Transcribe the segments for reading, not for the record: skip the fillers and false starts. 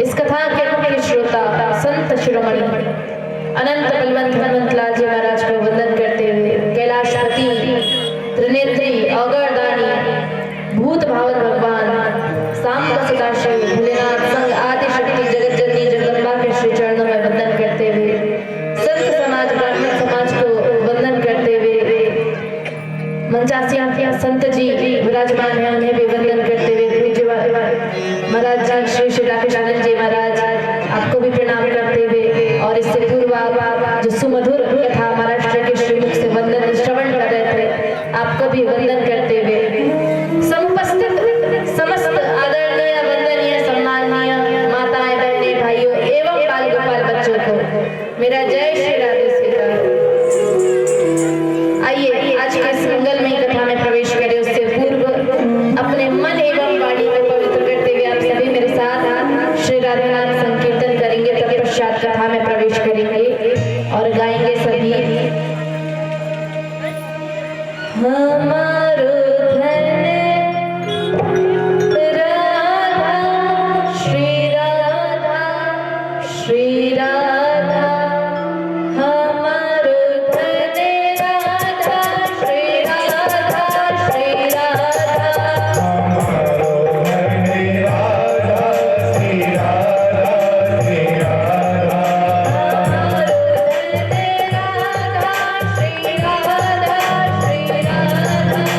इस कथा के मुख्य श्रोता संत शिरोमणि अनंत बलवंत हनुमंत लाल जी महाराज को वंदन करते हुए कैलाशपति त्रिनेत्री अगरदानी भूत भावन भगवान सांब सदाशिव भोलेनाथ संग आदि शक्ति जगत जननी जगदम्बा के श्री चरणों में वंदन करते हुए संत समाज ब्राह्मण समाज को वंदन करते हुए मंचासिया संत जी विराजमान है, उन्हें भी वंदन करते हुए महाराज श्री श्री राकेश आनंद जी महाराज आपको भी प्रणाम करते हुए और इससे पूर्व जो सुमधुर कथा महाराष्ट्र के श्रीमुख से वंदन श्रवण कर रहे थे आपको भी वंदन करते हुए समुपस्थित समस्त आदरणीय वंदनीय सम्माननीय माताएं बहनें भाइयों एवं बाल गोपाल बच्चों को मेरा जय श्री राधे स्वीकार। आइए आज के इस मंगलमयी कथा में प्रवेश करें उससे पूर्व अपने मन एवं वाणी को पवित्र करते हुए आप सभी मेरे साथ श्री राधे नाम संकीर्तन करेंगे। तत्पश्चात कथा में प्रवेश करेंगे और गाएंगे सभी हमारो धन राधा श्री राधा श्री राधा हमारो धन राधा श्री राधा श्री राधा हमारो धन राधा श्री राधा श्री राधा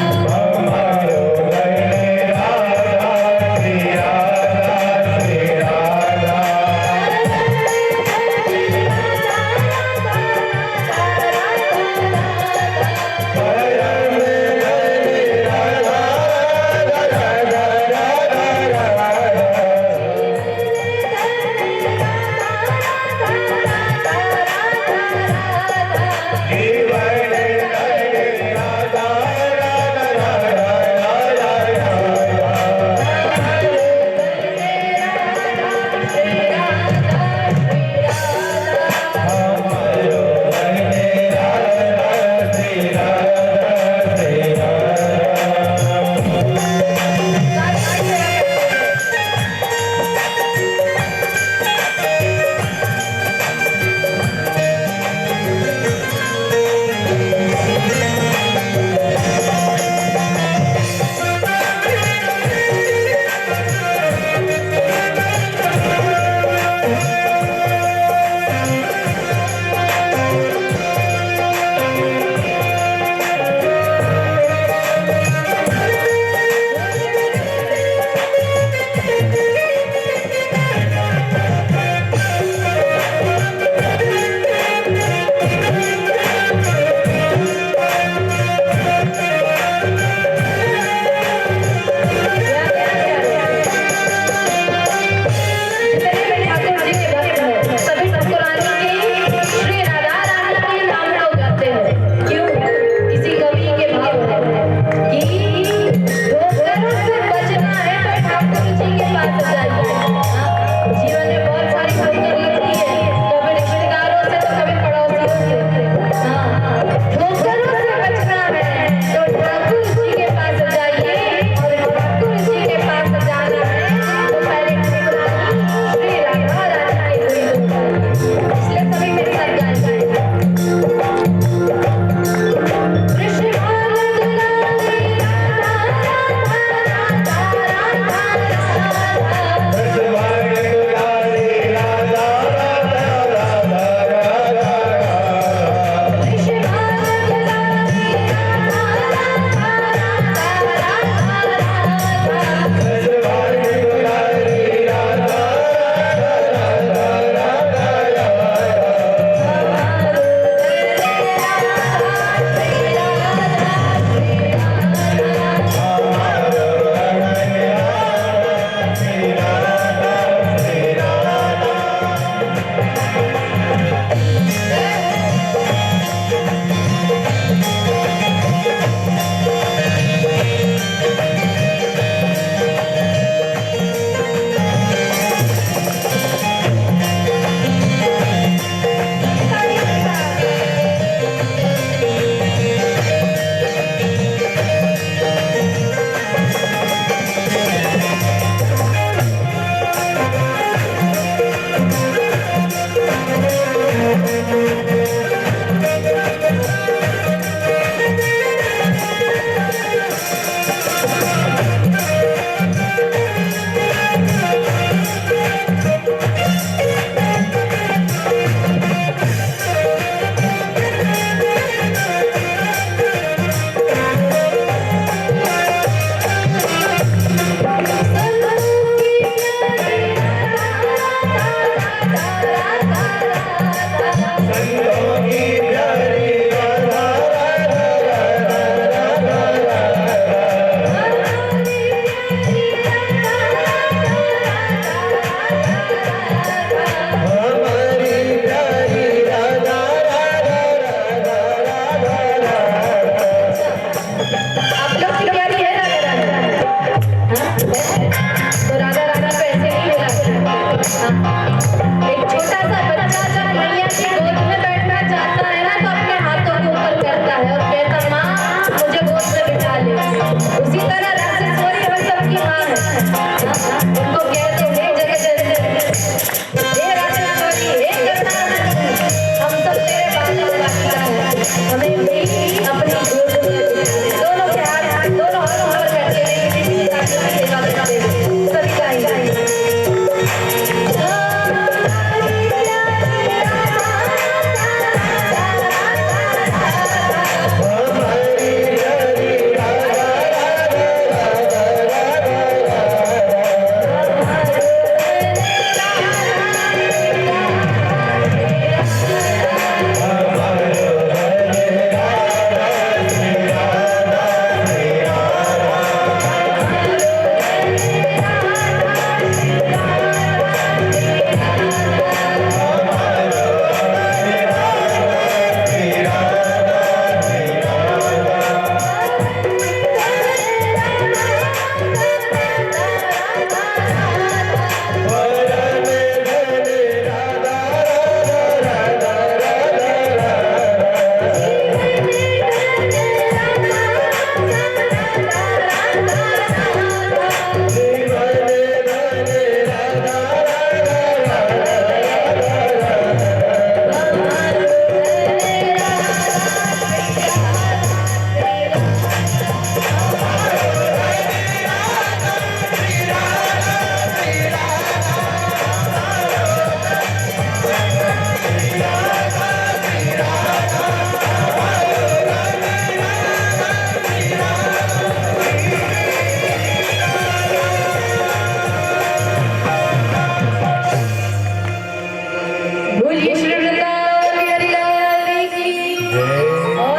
और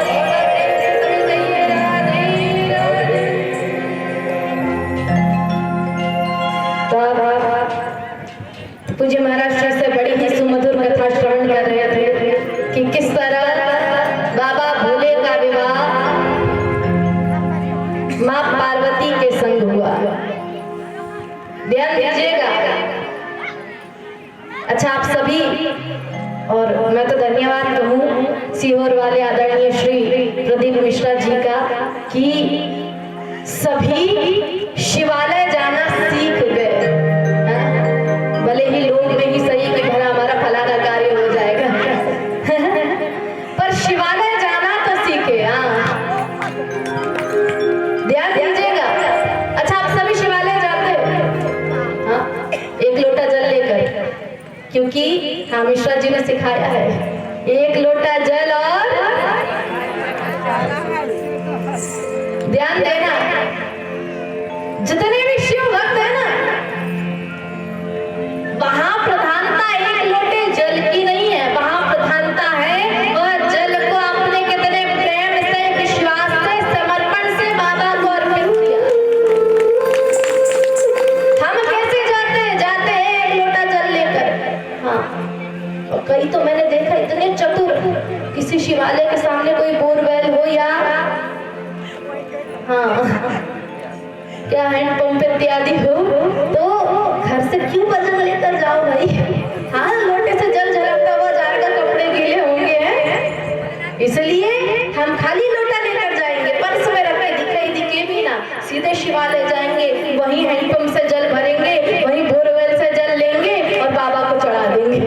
एक बार प्रेम से सभी कहिए राधे राधे। तो अब पूज्य महाराज जी से बड़ी ही सुमधुर कथा श्रवण कर रहे थे कि किस तरह बाबा भोले का विवाह मां पार्वती के संग हुआ। ध्यान दीजिएगा। अच्छा, आप सभी, और मैं तो धन्यवाद कहूँ सीहोर वाले आदरणीय श्री प्रदीप मिश्रा जी का कि सभी शिवालय जाना सीख गए। भले ही लोग में ही सही कि भला हमारा फलाना कार्य हो जाएगा पर शिवालय जाना तो सीखे। ध्यान दीजिएगा। अच्छा, आप सभी शिवालय जाते हैं? हाँ, एक लोटा जल लेकर, क्योंकि हाँ मिश्रा जी ने सिखाया है, एक लोटा जल और ध्यान देना, जितने भी शिव भक्त है ना, वहां प्रधानता एक लोटे जल की नहीं है, वहां प्रधानता है और जल को आपने कितने प्रेम से, विश्वास से, समर्पण से बाबा को अर्पित किया। हम कैसे जाते हैं एक लोटा जल लेकर। हाँ, और कई तो मैंने देखा इतने चतुर, किसी शिवालय के सामने कोई बोरवेल हो या हाँ क्या हैंडपंप इत्यादि हो, तो घर से क्यों बजन लेकर जाओ भाई। हाँ, लोटे से जल झलकता हुआ जाएगा, कपड़े गीले होंगे हैं, इसलिए हम खाली लोटा लेकर जाएंगे, पर्स में रखे दिखाई दिखे भी ना, सीधे शिवालय जाएंगे, वहीं हैंडपंप से जल भरेंगे, वहीं बोरवेल से जल लेंगे और बाबा को चढ़ा देंगे।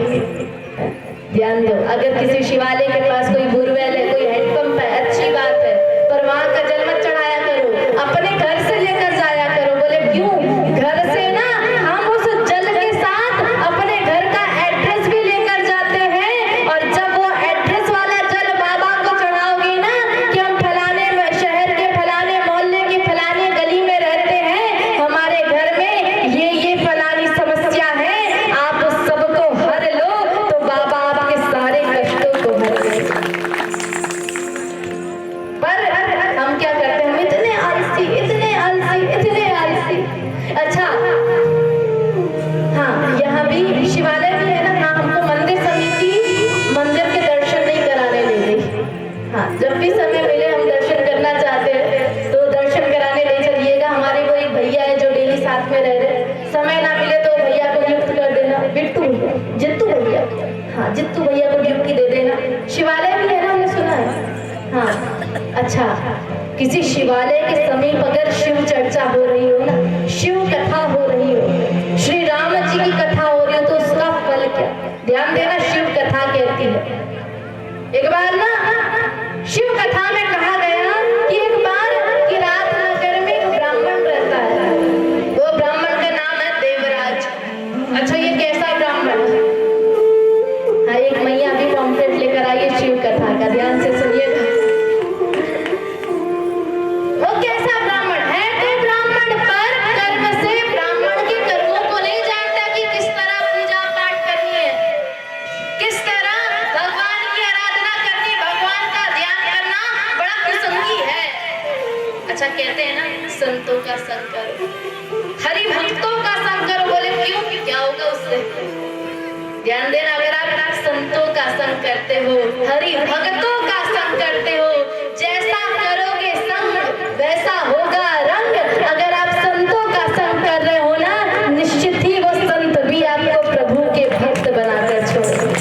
ध्यान दो, अगर किसी शिवालय के पास कोई बोरवेल है, कोई हैंडपंप है, अच्छी बात है, पर वहां का जल मत चढ़ाया करो, अपने घर से लेकर जाया करो। बोले क्यों? घर से ना हम उस जल के साथ अपने घर का एड्रेस भी लेकर जाते हैं, और जब वो एड्रेस वाला जल बाबा को चढ़ाओगे ना कि हम फलाने शहर के फलाने मोहल्ले की फलाने गली में रहते हैं, हमारे घर में ये फलानी समस्या है, आप उस सबको हर लो, तो बाबा आपके सारे कष्टों को हर देगा। पर हम क्या करते हैं? हम इतने आलसी, इतने आलसी, इतने आलसी। अच्छा, हाँ, यहाँ भी शिवालय भी है ना। हाँ, हमको मंदिर समिति मंदिर के दर्शन नहीं कराने ले गई। हाँ, जब भी समय मिले हम दर्शन करना चाहते हैं तो दर्शन कराने ले चलिएगा। हमारे वो एक भैया है जो डेली साथ में रह रहे, समय ना मिले तो भैया को नियुक्त कर देना, बिट्टू जित्तू भैया, हाँ जित्तू भैया को नियुक्ति दे देना। शिवालय भी है ना, हमने सुना है। हाँ, अच्छा, किसी शिवालय के समीप अगर शिव चर्चा हो रही हो ना, शिव कथा हो रही हो, श्री राम जी की कथा हो रही हो, तो उसका फल क्या? ध्यान देना, शिव कथा कहती है। एक बार ना शिव कथा में कहा गया कि एक बार की रात नगर में एक ब्राह्मण रहता है, वो ब्राह्मण का नाम है देवराज। अच्छा, ये कैसा ब्राह्मण है? हाँ, एक मैया भी पॉम्पलेट लेकर आई है शिव कथा का, ध्यान से सुनिएगा। वो कैसा ब्राह्मण है? तो ब्राह्मण पर कर्म से, ब्राह्मण के कर्मों को नहीं जानता कि किस तरह पूजा पाठ करनी है, किस तरह भगवान की आराधना करनी, भगवान का ध्यान करना बड़ा प्रसंगी है। अच्छा, कहते हैं ना, संतों का संग करो, हरि भक्तों का संग करो। बोले क्यों? क्या होगा उससे? ध्यान देना, अगर आप संतों का संग करते हो, हरि भक्तों का संग करते हो, जैसा करोगे संग वैसा होगा रंग। अगर आप संतों का संग कर रहे हो ना, निश्चित ही वो संत भी आपको प्रभु के भक्त बनाकर छोड़ेंगे।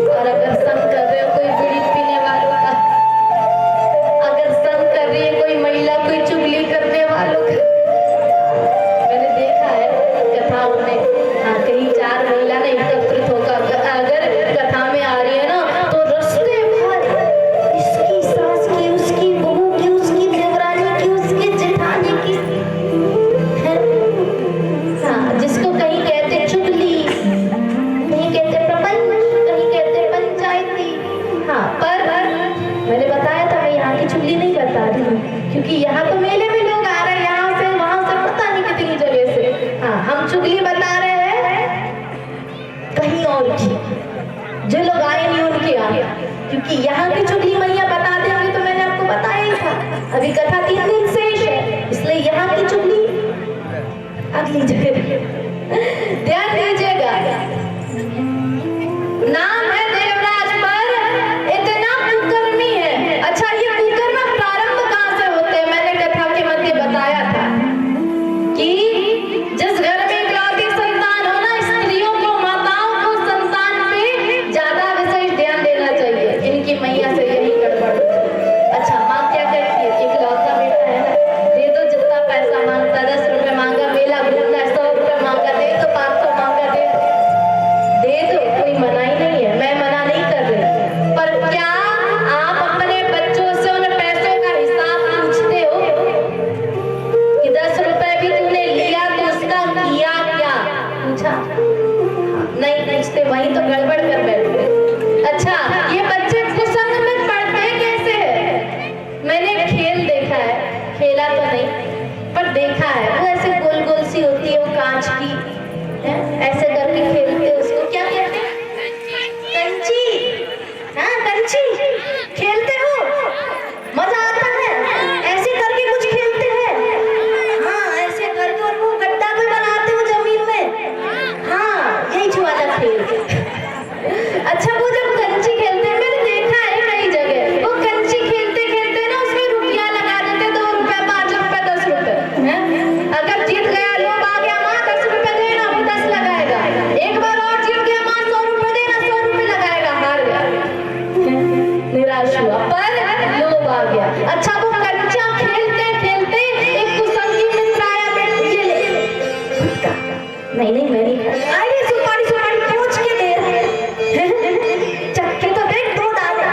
और अगर संग कर रहे हो कोई बीड़ी पीने वालों का, अगर संग कर रही है कोई महिला, कोई चुगली करने वालों का, मैंने देखा है कथाओं में, हाँ, कहीं चार महिला ने एकत्रित होकर अगर कथा में आ रही है ना, तो रस्ते भर इसकी सास की, उसकी बहू की, उसकी देवरानी की, उसकी जेठानी की, हाँ, जिसको कहीं कहते चुगली, कहीं कहते प्रपंच, कहीं कहते पंचायती। हाँ, पर मैंने बताया था, मैं यहाँ की चुगली नहीं बता रही हूँ, क्योंकि यहाँ तो मेले में लोग आ रहे हैं, यहाँ से वहां से पता नहीं कितनी जगह से। हाँ, हम चुगली बता रहे हैं कहीं और की, जो तो गायन ही उनके यहाँ, क्योंकि यहाँ की चुगली मैया बता देंगे तो मैंने आपको बताया ही था। अभी कथा 3 दिन शेष है, इसलिए यहाँ की चुगली अगली जगह। ध्यान दीजिएगा, नाम है देवराज पर इतना कुकर्मी है। अच्छा, ये कुकर्म प्रारंभ कहाँ से होते हैं? मैंने कथा के मध्य बताया था कि जिस घर में इकलौती संतान हो ना, स्त्रियों को, माताओं को संतान पे ज्यादा विशेष ध्यान देना चाहिए। इनकी मैया से यही गड़बड़। अच्छा, माँ क्या करती है? इकलौता बेटा है ना, दे दो जितना पैसा मांगता, 10 रुपए मांगा, मेला घूमना है, 100 रुपए मांगा, दे दो, 500 मांगा, दे दो, कोई मना ही नहीं है, मैं मना नहीं कर रही। पर क्या आप अपने बच्चों से उन पैसों का हिसाब पूछते हो कि 10 रुपए भी तूने लिया तो उसका किया क्या? पूछा? नहीं पूछते, वहीं तो गड़बड़ कर बैठते। अच्छा, ये बच्चे कुसंग में पढ़ते कैसे है? मैंने खेल देखा है, खेला तो नहीं पर देखा है। वो ऐसे गोल गोल सी होती है, वो कांच की है, ऐसे करके खेलते हैं। उसको क्या कहते हैं? कंची। हाँ, कंची खेलते हो, मजा आता है। ऐसे करके कुछ खेलते हैं, हाँ ऐसे करके, और वो गड्ढा भी बनाते हो जमीन में। हाँ, यही जो वाला खेल। अच्छा, वो जब कंची खेलते हैं, मैंने देखा है कई जगह, वो कंची खेलते खेलते ना उसमें रुपया लगा देते, 2 रुपए, 5 रुपए, 10 रुपए। अगर जीत गया, लोग आ गया, माँ 10 रुपए देना, वो 10 लगाएगा। एक बार और जीत गया, माँ 100 रुपए देना, 100 रुपए लगाएगा, हार गया, निराश हुआ, पर लोभ आ गया। अच्छा, वो कंचा खेलते खेलते एक कुसंगी मित्र आया, ये ले गुटका, नहीं मैं नहीं खाता, अरे सुपारी पूछ के दे रहा है, चक्के तो देख, 2 दाने।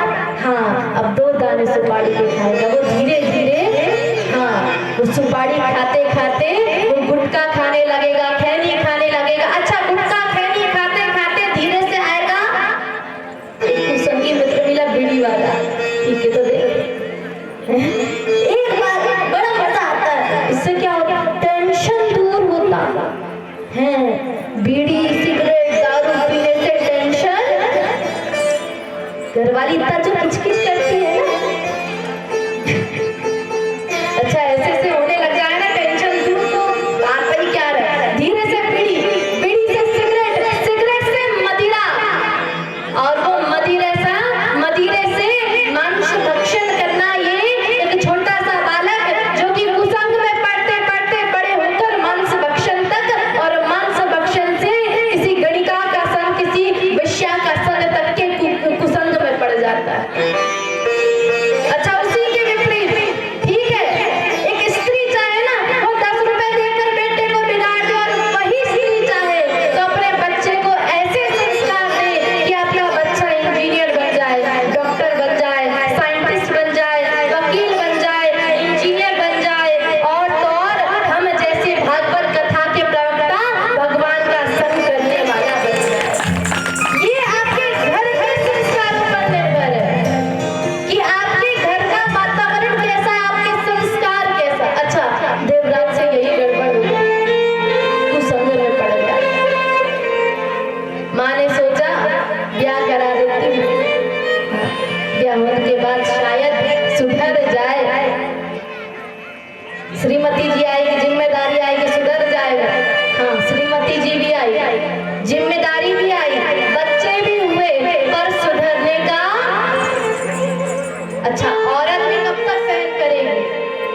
हाँ, अब 2 दाने सुपारी के खाएगा वो, धीरे धीरे। हाँ, वो सुपारी खाते खाते वो गुटखा खाने लगेगा, खैनी खाने लगेगा। अच्छा, गुटखा खैनी खाते खाते धीरे से आएगा, एक कुसंगी मित्र मिला, बीड़ी वाला, ठीक है तो दे। एक बार बड़ा मजा आता है, इससे क्या होता? टेंशन दूर होता है। बीड़ी, सिगरेट, दारू पीने से टेंशन, घरवाली इतना जो किचकिच करती है ना। अच्छा, ऐसे से होने लग जाए ना टेंशन दूर, तो आप ही क्या रहे, धीरे से बीड़ी, बीड़ी से सिगरेट, सिगरेट से मदिरा, और वो मदिरे से मांस भक्षण करना। ये एक छोटा सा बालक जो कि कुसंग में पढ़ते पढ़ते बड़े होकर मांस भक्षण तक, और मांस भक्षण से किसी गणिका का संग, किसी वेश्या का संग तक के कुसंग में पड़ जाता है। अच्छा, उसी के विपरीत, ठीक है, एक स्त्री चाहे ना वो 10 रुपए देकर बेटे को बिगाड़ दे, और वही स्त्री चाहे तो अपने बच्चे को ऐसे संस्कार दे कि आपका बच्चा इंजीनियर बन जाए, डॉक्टर बन जाए, साइंटिस्ट बन जाए, वकील बन जाए, इंजीनियर बन जाए, और तो और हम जैसे भागवत कथा के प्रवक्ता भगवान का संग करने वाला बन जाए। ये आपके घर के संस्कारों पर निर्भर है कि आपके घर का वातावरण कैसा है, आपके संस्कार कैसा। अच्छा, देवराज से यही गड़बड़ हो गई, कुसंग में पड़ गया। माँ ने सोचा ब्याह करा देती हूँ, ब्याह होने के बाद शायद सुधर जाए, श्रीमती जी आएगी, जिम्मेदारी आएगी, सुधर जाएगा। हाँ, श्रीमती जी भी आई, जिम्मेदारी भी आई, बच्चे भी हुए, पर सुधरने का। अच्छा, औरत भी कब तक सहन करेगी?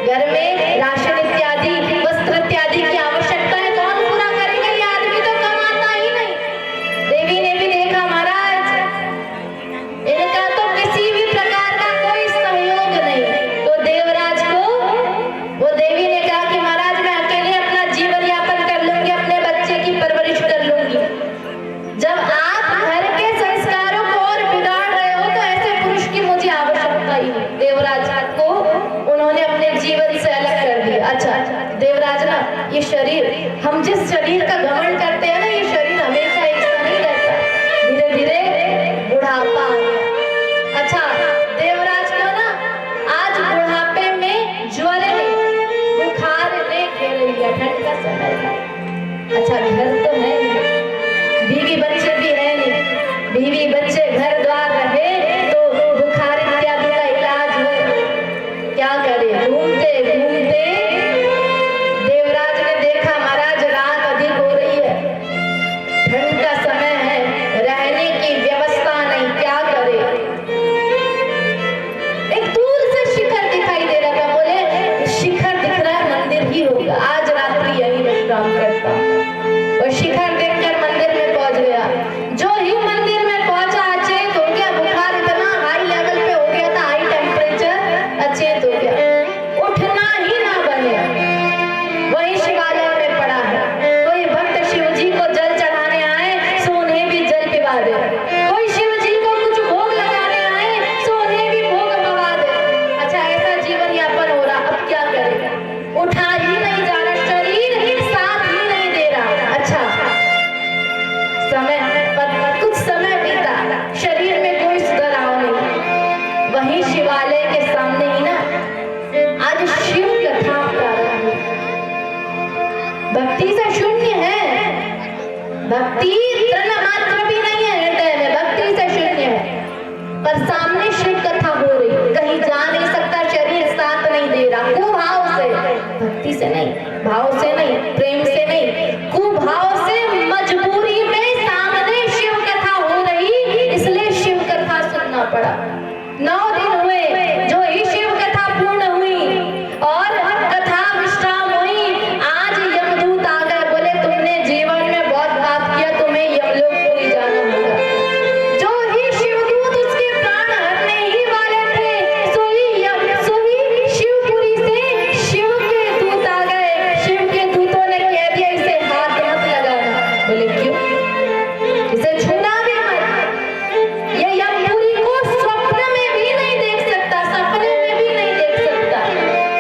घर में राशन इत्यादि, वस्त्र इत्यादि की आवश्यकताएं कौन पूरा करेगा? ये आदमी तो कमाता ही नहीं। देवी ने भी देखा महाराज, इनका तो किसी भी प्रकार का कोई सहयोग नहीं, तो देवराज को वो देवी ने कहा कि महाराज मैं अकेले अपना जीवन यापन कर लूंगी, अपने बच्चे की परवरिश कर लूंगी। जब आप घर के संस्कारों को और बिगाड़ रहे हो तो ऐसे पुरुष की मुझे आवश्यकता ही नहीं। देवराज को उन्होंने अपने जीवन से अलग कर दिया। अच्छा, देवराज ना, ये शरीर, हम जिस शरीर का घमंड करते हैं ना, ये शरीर हमेशा एक सा नहीं रहता, धीरे धीरे बुढ़ापा आ गया। अच्छा, देवराज को ना आज बुढ़ापे में ज्वर ने, बुखार ने घेर लिया, ठंड का समय था। अच्छा, घर तो है नहीं, बीवी बच्चे भी है नहीं, बीवी बच्चे घर वही शिवालय के सामने ही ना आज शिव कथा प्रारंभ हुई। भक्ति से शून्य है, भक्ति तृण मात्र भी नहीं है हृदय में, भक्ति से शून्य है, पर सामने शिव कथा हो रही, कहीं जा नहीं सकता, शरीर साथ नहीं दे रहा, कुभाव से, भक्ति से नहीं, भाव से नहीं, प्रेम से नहीं, कुभाव से मजबूरी में सामने शिव कथा हो रही, इसलिए शिव कथा सुनना पड़ा। 9 दिन हुए जो ही शिव कथा पूर्ण हुई और कथा विश्राम हुई। आज यमदूत आ गए, बोले तुमने जीवन में बहुत पाप किया, तुम्हें यमलोक पूरी जाना होगा। जो ही शिवदूत उसके प्राण हरने ही वाले थे, सो ही शिवपुरी से शिव के दूत आ गए। शिव के दूतों ने कह दिया इसे हाथ मत लगाना। बोले क्यों? इसे छूना भी मत, ये यमपुरी को स्वप्न में भी नहीं देख सकता, सपने में भी नहीं देख सकता।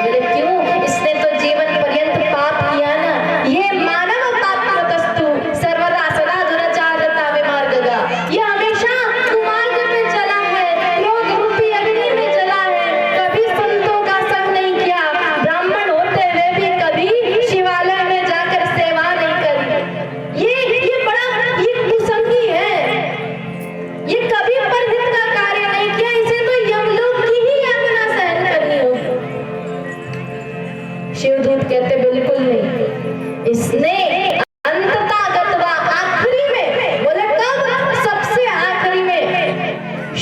बोले क्यों? इसने तो जीवन पर्यंत पाप किया ना, ये मानव पापस्तु सर्वदा सदा दुराचारता विमार्गगा, ये हमेशा कुमार्ग में चला है, क्रोध रूपी अग्नि में जला है, कभी संतों का संग नहीं किया, ब्राह्मण होते हुए भी कभी शिवालय में जाकर सेवा नहीं करी। ये बड़ा कुसंगी है, ये कभी परहित का कार्य नहीं किया, इसे तो यमलोक की ही यातना सहन करनी होगी। शिवदूत कहते बिल्कुल नहीं, इसने अंततः गत्वा आखिरी में, बोले कब? सबसे आखिरी में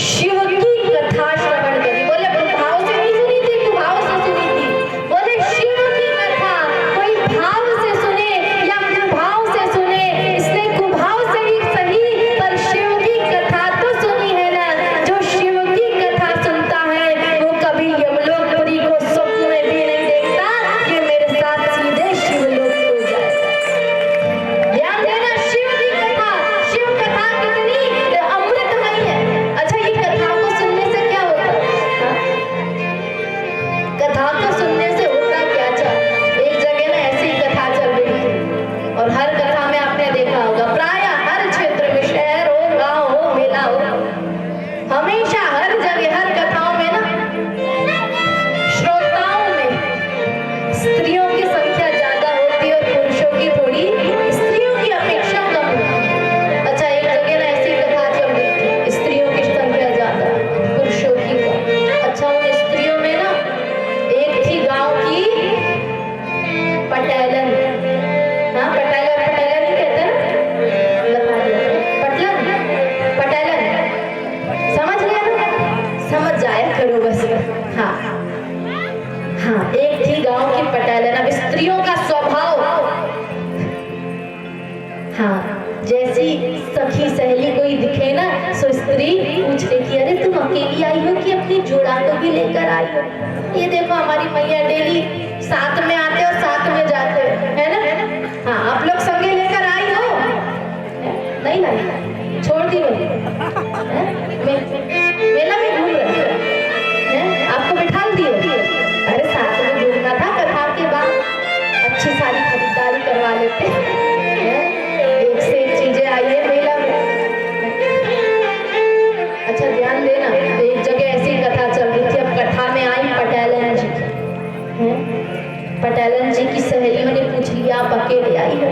शिव की कथा श्रवण करी। बोले भाव से नहीं सुनी थी, कुभाव से सुनी थी। बोले शिव की कथा कोई भाव से सुने या कुभाव से सुने, इसने कुभाव से ही सही, पर शिव की कथा तो सुनी है ना। जो शिव की कथा सुनता है वो कभी यमलोकपुरी को स्वप्न में भी नहीं देखता, ये मेरे साथ सीधे शिवलोक को जाए। ध्यान देना, शिव की कथा, शिव कथा कितनी अमृतमयी है। अच्छा, ये कथा को सुनने से क्या होता है? कथा को सुनने से होता क्या? अच्छा, एक जगह ना ऐसी ही कथा चल रही थी और हर कथा में आपने देखा होगा, प्राय हर क्षेत्र में, शहर हो, गांव हो, मेला हो, हमेशा हर जगह हर कथाओं में ना श्रोताओं में स्त्रियों की संख्या ज्यादा होती है और पुरुषों की थोड़ी, स्त्रियों की अपेक्षा कम होती है। अच्छा, एक जगह ना ऐसी कथा चल रही थी, स्त्रियों की संख्या ज्यादा, पुरुषों की कम। अच्छा, उन स्त्रियों में ना एक थी गांव की पटेलन। हाँ, पटेलन, पटेलन ही कहते हैं ना, बता दिया, पटलन, पटेलन, समझ लिया ना? समझ जाया करो बस। हाँ हाँ, एक थी गांव की पटेलन। अब स्त्रियों का स्वभाव, हाँ, जैसी सखी सहेली कोई दिखे ना, सो स्त्री पूछ लेती, अरे तुम अकेली आई हो कि अपनी जोड़ा को भी लेकर आई हो? ये देखो हमारी मैया डेली साथ में आते और साथ में जाते, है ना? हाँ, आप लोग संगे लेकर आई हो? नहीं लाई, छोड़ दी हो, मेला में घूम रहे हैं, आपको बिठा दिए। अरे साथ में घूमना था, कथा के बाद अच्छी सारी खरीदारी करवा लेते हैं, एक से एक चीजें आई है मेला में। अच्छा, ध्यान देना, एक जगह ऐसी कथा चल रही थी। अब कथा में आई पटेलन जी, पटेलन जी की सहेलियों ने पूछ लिया, आप अकेले आई हो?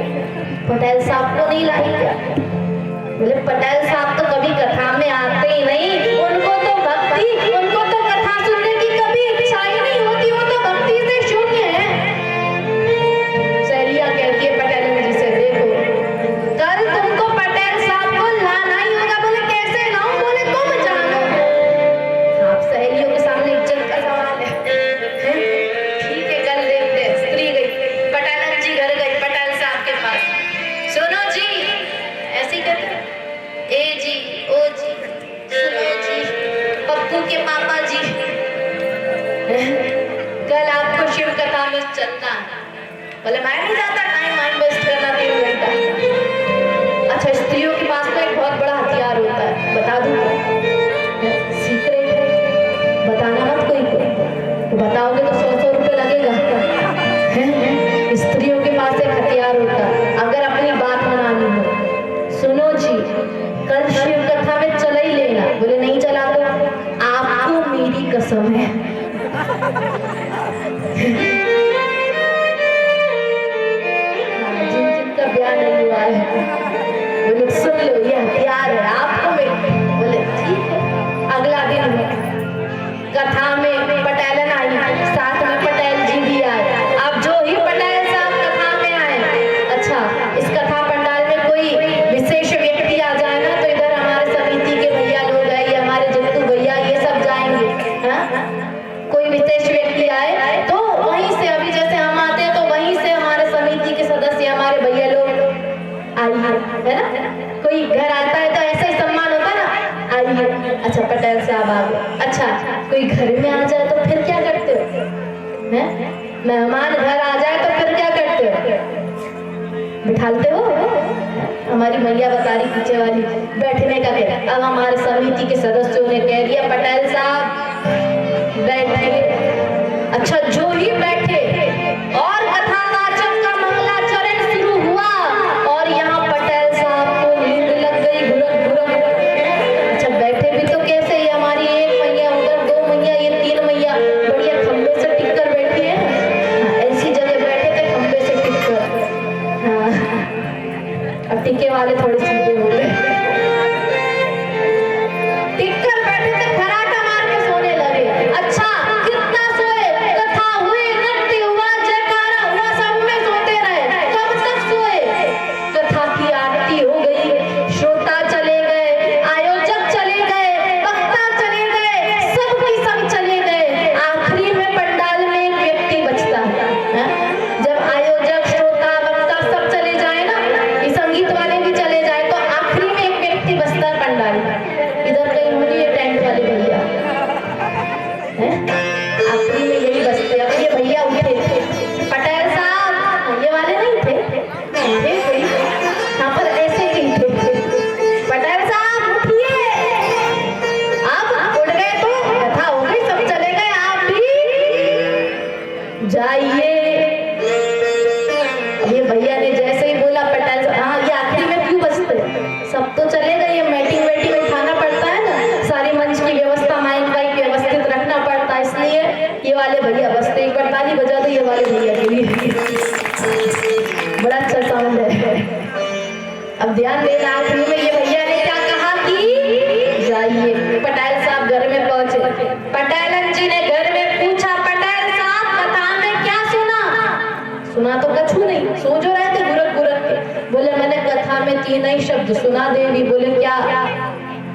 पटेल साहब को नहीं लाई क्या? बोले पटेल साहब तो कभी कथा में आते ही नहीं, उनको तो भक्ति, उनको तो कथा सुनने की कभी इच्छा ही नहीं होती, वो तो भक्ति से शून्य है। सहेलियां कहती है पटेलन जी से, देखो कल तुमको पटेल साहब को लाना ही होगा। बोले कैसे लाऊं? बोले तुम जानो। आप सहेलियों के सामने इज्जत का सवाल है? ठीक है, कल देखते हैं। स्त्री गई, पटेलन जी घर गई पटेल साहब के पास, सुनो जी, ऐसी कहते, ए जी, ओ जी, सुनो जी, पप्पू के पापा जी, कल आपको शिव कथा में चलना है। बोले मैं नहीं जाता, टाइम वेस्ट करना 3 घंटा। अच्छा, स्त्रियों के पास तो एक बहुत बड़ा हथियार होता है, बता दूं, सीक्रेट है, बताना मत कोई को, बताओगे तो 100 रुपए लगेगा। स्त्रियों के पास एक हथियार होता है, अगर अपनी बात मनानी हो। सुनो जी, कल शिव कथा में चला ही लेना। बोले नहीं चला तो आपको मेरी कसम है। जिन जिनका ब्याह नहीं हुआ है वो लोग सुन लो, ये हथियार है आपको। में बोले ठीक है। अगला दिन कथा में पटेलन आई, साथ में पटेल जी भी आए। अब जो ही पटेल साहब कथा में आए, अच्छा इस कथा पंडाल में कोई विशेष व्यक्ति आ जाए ना तो इधर हमारे समिति के भैया लोग हैं, ये हमारे जत्तू भैया, ये सब जाएंगे। हाँ, कोई विशेष व्यक्ति आए तो वहीं से, अभी जैसे हम आते हैं तो वहीं से हमारे समिति के सदस्य, हमारे भैया लोग आइए, है ना। कोई घर आता है तो ऐसा ही सम्मान होता है ना, आइए। अच्छा पटेल साहब आ गए। अच्छा कोई घर में आ जाए तो फिर क्या करते हो, हैं? मेहमान घर आ जाए तो फिर क्या करते हो, बिठालते हो। हमारी मैया बता रही पीछे वाली, बैठने का क्या। अब हमारे समिति के सदस्यों ने कह दिया पटेल साहब बैठे। अच्छा जो ही बैठे और कथावाचक का मंगलाचरण शुरू हुआ और यहाँ पटेल साहब को नींद लग गई, घुरक घुरक। अच्छा बैठे भी तो कैसे, ये हमारी एक मैया, उधर दो मैया, ये तीन मैया बढ़िया खंबे से टिक कर बैठी है। हाँ, ऐसी जगह बैठे थे खंबे से टिक कर। हाँ, अब टिके वाले थोड़े सीधे हो गए, टिक कर बैठे थे, खराटा मार के सोने लगे। अच्छा कितना सोए, कथा हुई, नृत्य हुआ, जयकारा हुआ, सब में सोते रहे। कब तक सोए, कथा की आरती हो गई, श्रोता चले गए, आयोजक चले गए, वक्ता चले गए, सबकी सब चले गए। आखिरी में पंडाल में एक व्यक्ति बचता है। जब आयोजक, श्रोता, वक्ता सब चले जाए ना, ये संगीत वाले भी चले जाए, तो आखिरी में एक व्यक्ति बचता है पंडाल में। इधर कहीं होंगे ये टेंट वाले भैया, आखिरी में यही बचते। अब ये भैया उठे थे, पटेल साहब ये वाले नहीं थे, थे कोई यहाँ पर ऐसे ही थे। पटेल साहब उठिए, अब उठ गए तो कथा हो गई, सब चले गए, आप भी जाइए। अब ये भैया ने जैसे ही बोला पटेल साहब, हाँ ये आखिरी में क्यों बचते, सब तो चले गए, ये मीटिंग वेटिंग उठाना पड़ता है ना, सारी मंच की व्यवस्था, माइक वाइक व्यवस्थित रखना पड़ता है, इसलिए ये वाले भैया बचते। एक बार ताली बजा दो ये वाले भैया के लिए, बड़ा अच्छा साउंड है। अब ध्यान देना, आखिरी में ये भैया ने क्या कहा कि जाइए। पटेल साहब घर में पहुंचे, पटेलन जी ने घर में पूछा पटेल साहब कथा में क्या सुना। सुना तो कछु नहीं, सो जो रहे थे गुरक गुरक के। बोले मैंने कथा में तीन ही शब्द सुना देवी। बोले क्या,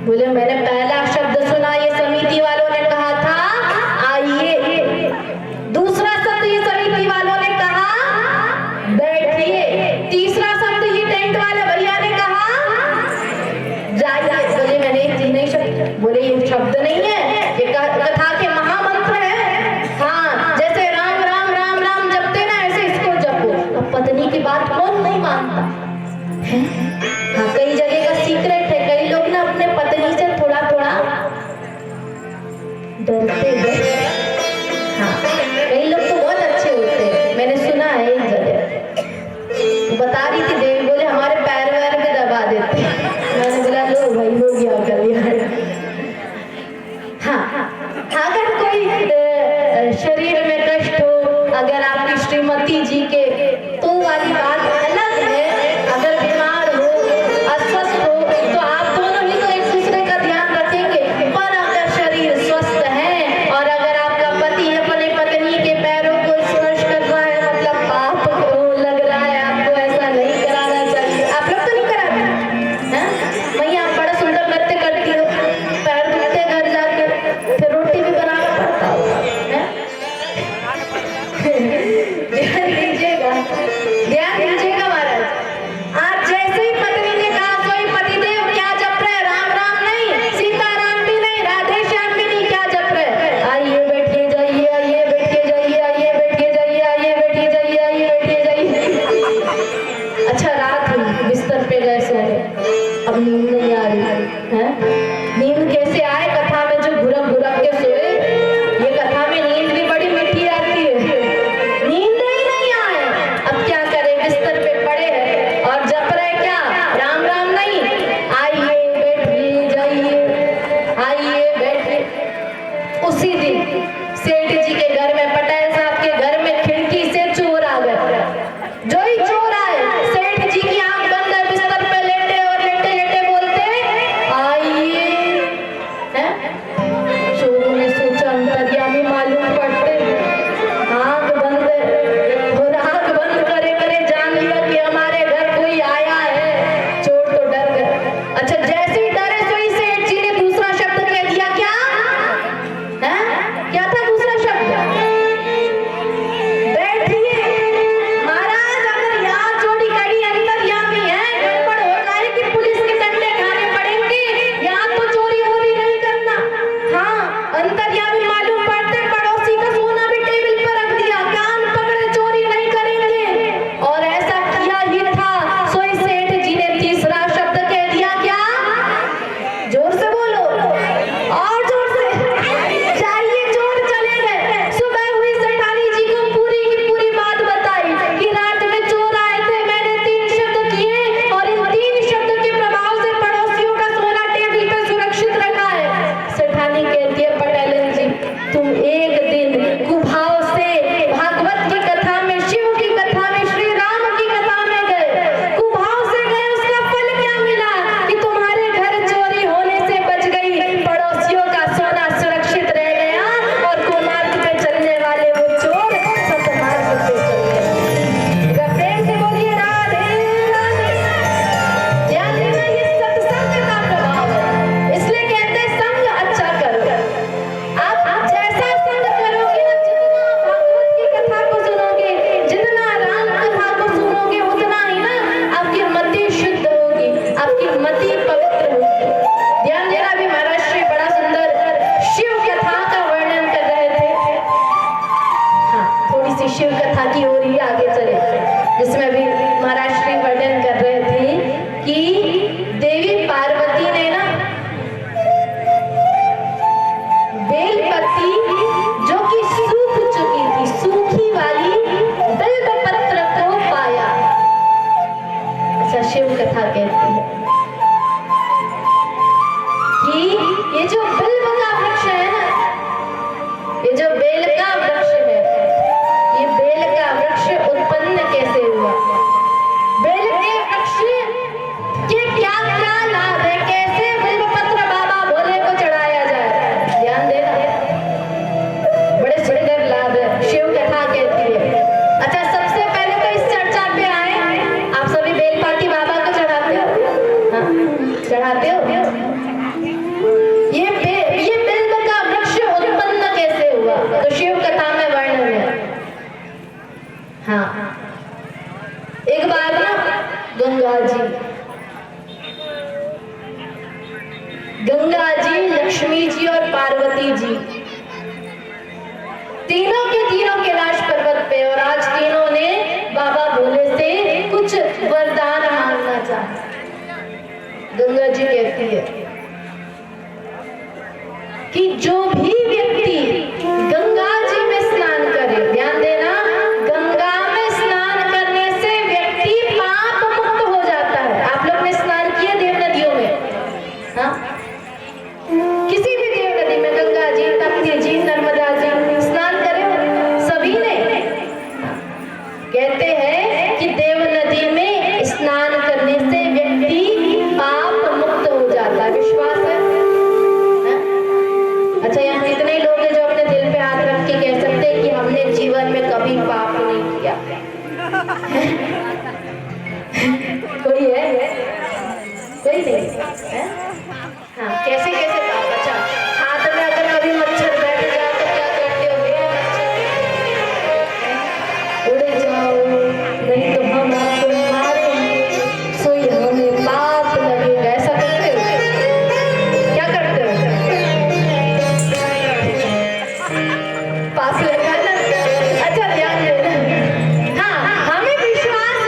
बोले मैंने पहला शब्द सुना, ये समिति वालों ने कहा था आइए। दूसरा शब्द ये समिति वालों ने कहा बैठिए। तीसरा शब्द ये टेंट वाले भैया ने कहा जाइए। बोले मैंने तीन ही शब्द, बोले ये शब्द नहीं है, ये कथा के महामंत्र है। हाँ जैसे राम राम राम राम जपते ना, ऐसे इसको जपो। अब पत्नी की बात कौन नहीं मानता है? हाँ कई जगह का सीक्रेट है, कई लोग ना अपने पत्नी से थोड़ा थोड़ा डरते हैं। हाँ कई लोग तो बहुत अच्छे होते हैं, मैंने सुना है एक जगह बता रही थी देवी, बोले हमारे पैर वैर में दबा देते। मैंने बोला लो भाई हो गया कल्याण। हाँ अगर कोई शरीर में कष्ट हो, अगर आपकी श्रीमती जी के, तो वाली बात अलग है। अगर बीमार हो, अस्वस्थ हो, तो आप दोनों ही तो एक दूसरे का ध्यान रखेंगे। पर अगर शरीर स्वस्थ है और अगर उसी दिन सेठ जी के घर में, पटेल साहब के घर में खिड़की से चोर आ गए। जो ही चोर आए, सेठ जी की आंख बंद है, बिस्तर पे लेटे और लेटे लेटे बोलते आइए। चोरों ने सोचा अंतर्यामी मालूम पड़ते, आंख बंद और आंख बंद करे करे जान लिया कि हमारे घर कोई आया है। चोर तो डर गए। अच्छा, जैसे ही डरे सोई सेठ जी ने दूसरा शब्द कह दिया। क्या क्या था दूसरा शब्द? बैठिए महाराज, अगर यहाँ चोरी करी अंतर्यामी है, गड़बड़ हो जाए कि पुलिस के डंडे खाने पड़ेंगे। यहाँ तो चोरी वोरी नहीं करना। हाँ, अंतर्यामी मालूम पड़ते पड़ोसी का सोना भी टेबल पर रख दिया, कान पकड़े चोरी नहीं करेंगे। और ऐसा किया ही था। सोई सेठ जी ने तीसरा शब्द कह दिया। क्या? जोर से बोलो, और जोर से। चाहिए चोर चले गए। सुबह हुई, सेठानी जी को पूरी की पूरी बात बताई कि रात में चोर आए थे, मैंने 3 शब्द किए और इन 3 शब्द के प्रभाव से पड़ोसियों का सोना टेबल पर सुरक्षित रखा है। सेठानी कहती है, पटेलन जी तुम एक दिन कुभाव से भागवत की कथा में, शिव की कथा में, श्री राम की कथा में गए, कुभाव से गए, उसका फल क्या मिला कि तुम्हारे घर चोरी होने से बच गई, पड़ोसियों का सोना सुरक्षित रह गया और कुमार्ग पे चलने वाले वो चोर सतमार्ग पे चल गए। प्रेम से बोलिए राधे राधे। ध्यान देना, ये सत्संग का प्रभाव है। इसलिए कहते हैं संग अच्छा करो। आप जैसा संग करोगे ना, जितना भागवत की कथा को सुनोगे, जितना राम कथा को सुनोगे, उतना ही ना आपकी मति शुद्ध होगी, आपकी मति पवित्र होगी। ध्यान देना, अभी महाराज श्री बड़ा सुंदर शिव कथा का वर्णन कर रहे थे। हाँ, थोड़ी सी शिव कथा की ओर ही आगे चले, जिसमें भी महाराज श्री वर्णन कर रहे थे कि देवी पार्वती ने ना बेलपत्ती जो कि सूख चुकी थी, सूखी वाली बेलपत्र को पाया। अच्छा, शिव कथा कहती है कि ये जो बिल्व का वृक्ष है ना, ये जो बेल का वृक्ष है, ये बेल का वृक्ष उत्पन्न कैसे हुआ? बेल के वृक्ष के क्या क्या लाभ है? कैसे बिल्वपत्र बाबा भोले को चढ़ाया जाए? ध्यान देना, बड़े सुंदर लाभ है, शिव कथा कहती है। अच्छा, सबसे पहले तो इस चर्चा पे आए, आप सभी बेलपाती बाबा को चढ़ाते हो? हाँ, चढ़ाते हो? ये बिल्व का वृक्ष उत्पन्न कैसे हुआ? तो शिव कथा में वर्णन है। हाँ, एक बार ना गंगा जी, लक्ष्मी जी और पार्वती जी तीनों के तीनों कैलाश पर्वत पे, और आज तीनों ने बाबा भोले से कुछ वरदान मांगना चाहा। गंगा जी कहती है कि जो भी व्यक्ति गंगा जी में स्नान करे, ध्यान देना, गंगा में स्नान करने से व्यक्ति पाप मुक्त हो जाता है। आप लोग ने स्नान किए देव नदियों में? हाँ, किसी भी देव नदी में, गंगा जी, तप्ती जी, नर्मदा जी, स्नान करे सभी ने? कहते हैं कि देव नदी में स्नान करने से व्यक्ति पाप मुक्त हो जाता है। विश्वास है? अच्छा, यहाँ कितने लोग हैं जो अपने दिल पे हाथ रख के कह सकते हैं कि हमने जीवन में कभी पाप नहीं किया? कोई है? कोई नहीं है? हाँ, कैसे कैसे पाप? अच्छा, हाथ में अगर कभी मच्छर बैठ जाए तो क्या करते हो? उड़ जाओ, नहीं तो हम आपको मारेंगे, सोई हमें पाप लगेगा। ऐसा करते हो? क्या करते हो? पाप लगा ना? अच्छा, ध्यान देना। हाँ, हमें विश्वास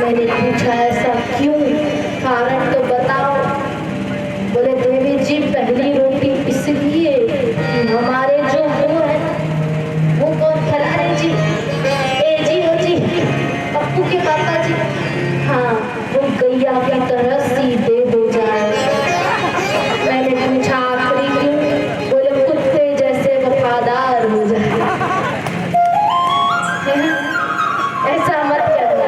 मैंने पूछा ऐसा क्यों, कारण तो बताओ। बोले देवी जी पहली रोटी इसलिए कि हमारे जो वो है, वो कौन खिलाड़ी जी, ए जी हो जी, पप्पू के पापा जी, हाँ वो गैया की तरह सीधे हो जाए। मैंने पूछा आखिरी क्यों, बोले कुत्ते जैसे वफादार हो जाए। ऐसा मत करना,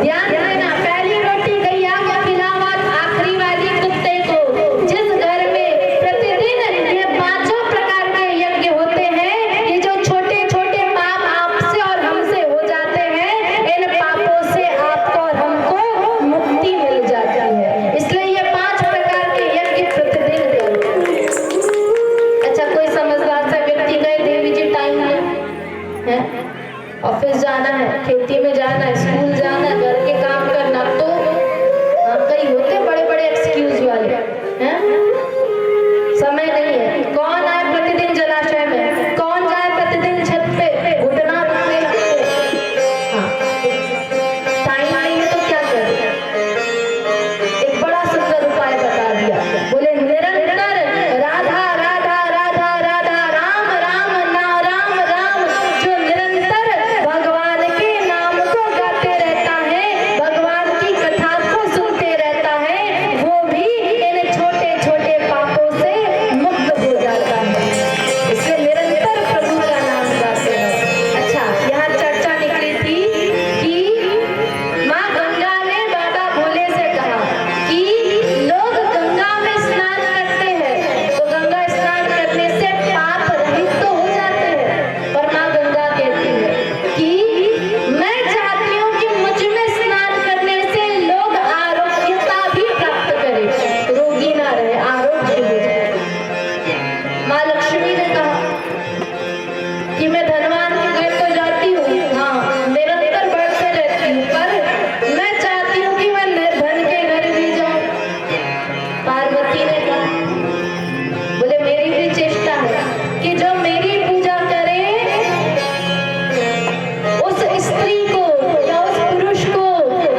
ध्यान देना, पहली रोटी गैया को खिलावा, आखिरी वाली कुत्ते को। जिस घर में प्रतिदिन ये पांचों प्रकार के यज्ञ होते हैं, ये जो छोटे छोटे पाप आपसे और हमसे हो जाते हैं, इन पापों से आपको और हमको मुक्ति मिल जाती है। इसलिए ये 5 प्रकार के यज्ञ प्रतिदिन करो। अच्छा, कोई समझदार सा व्यक्ति गए, देवी जी टाइम है, ऑफिस जाना है, खेती में जाना है, स्कूल जाना है, घर के काम करना, तो कई होते बड़े बड़े एक्सक्यूज वाले हैं, समय नहीं है। कौन आए प्रतिदिन जलाशय में, कौन जाए प्रतिदिन छत पे, घुटना दुखने लगते, हाँ टाइम नहीं है तो क्या करें। एक बड़ा सुंदर उपाय बता दिया, बोले निरंतर राधा राधा राधा राधा राम राम ना राम राम, जो निरंतर भगवान के नाम को गाते रहता है, भगवान की कथा को सुनते रहता है, वो भी इन छोटे छोटे पापों से मुक्त हो जाता है। इसलिए निरंतर प्रभु का नाम गाते हैं। अच्छा, यहाँ चर्चा निकली थी कि माँ गंगा ने बाबा भोले से कहा कि लोग गंगा में स्नान करते हैं तो गंगा स्नान करने से पाप रहित तो हो जाते हैं, पर माँ गंगा कहती है कि मैं चाहती हूँ कि मुझ में स्नान करने से लोग आरोग्यता भी प्राप्त करें, रोगी ना रहे, आरोग्य हो जाए। माँ लक्ष्मी ने कहा कि मैं धनवान के घर तो जाती हूँ, हाँ निरंतर बढ़ते रहती हूँ, पर मैं चाहती हूँ कि मैं निर्धन के घर भी जाऊँ। पार्वती ने कहा, बोले मेरी भी चेष्टा है कि जो मेरी पूजा करे उस स्त्री को या उस पुरुष को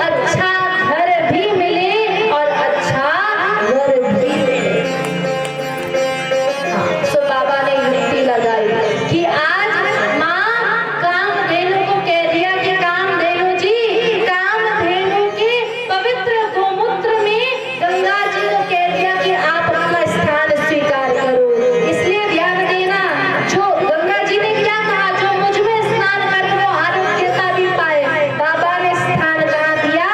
अच्छा घर भी मिले और अच्छा वर भी मिले। हाँ, सो बाबा ने युक्ति लगाई कि आज माँ कामधेनु को कह दिया कि कामधेनु जी, कामधेनु के पवित्र गोमूत्र में गंगा जी को कह दिया कि आप अपना स्थान स्वीकार करो। इसलिए ध्यान देना, जो गंगा जी ने क्या कहा, जो मुझ में स्नान करे वो आरोग्यता भी पाए। बाबा ने स्थान कहाँ दिया,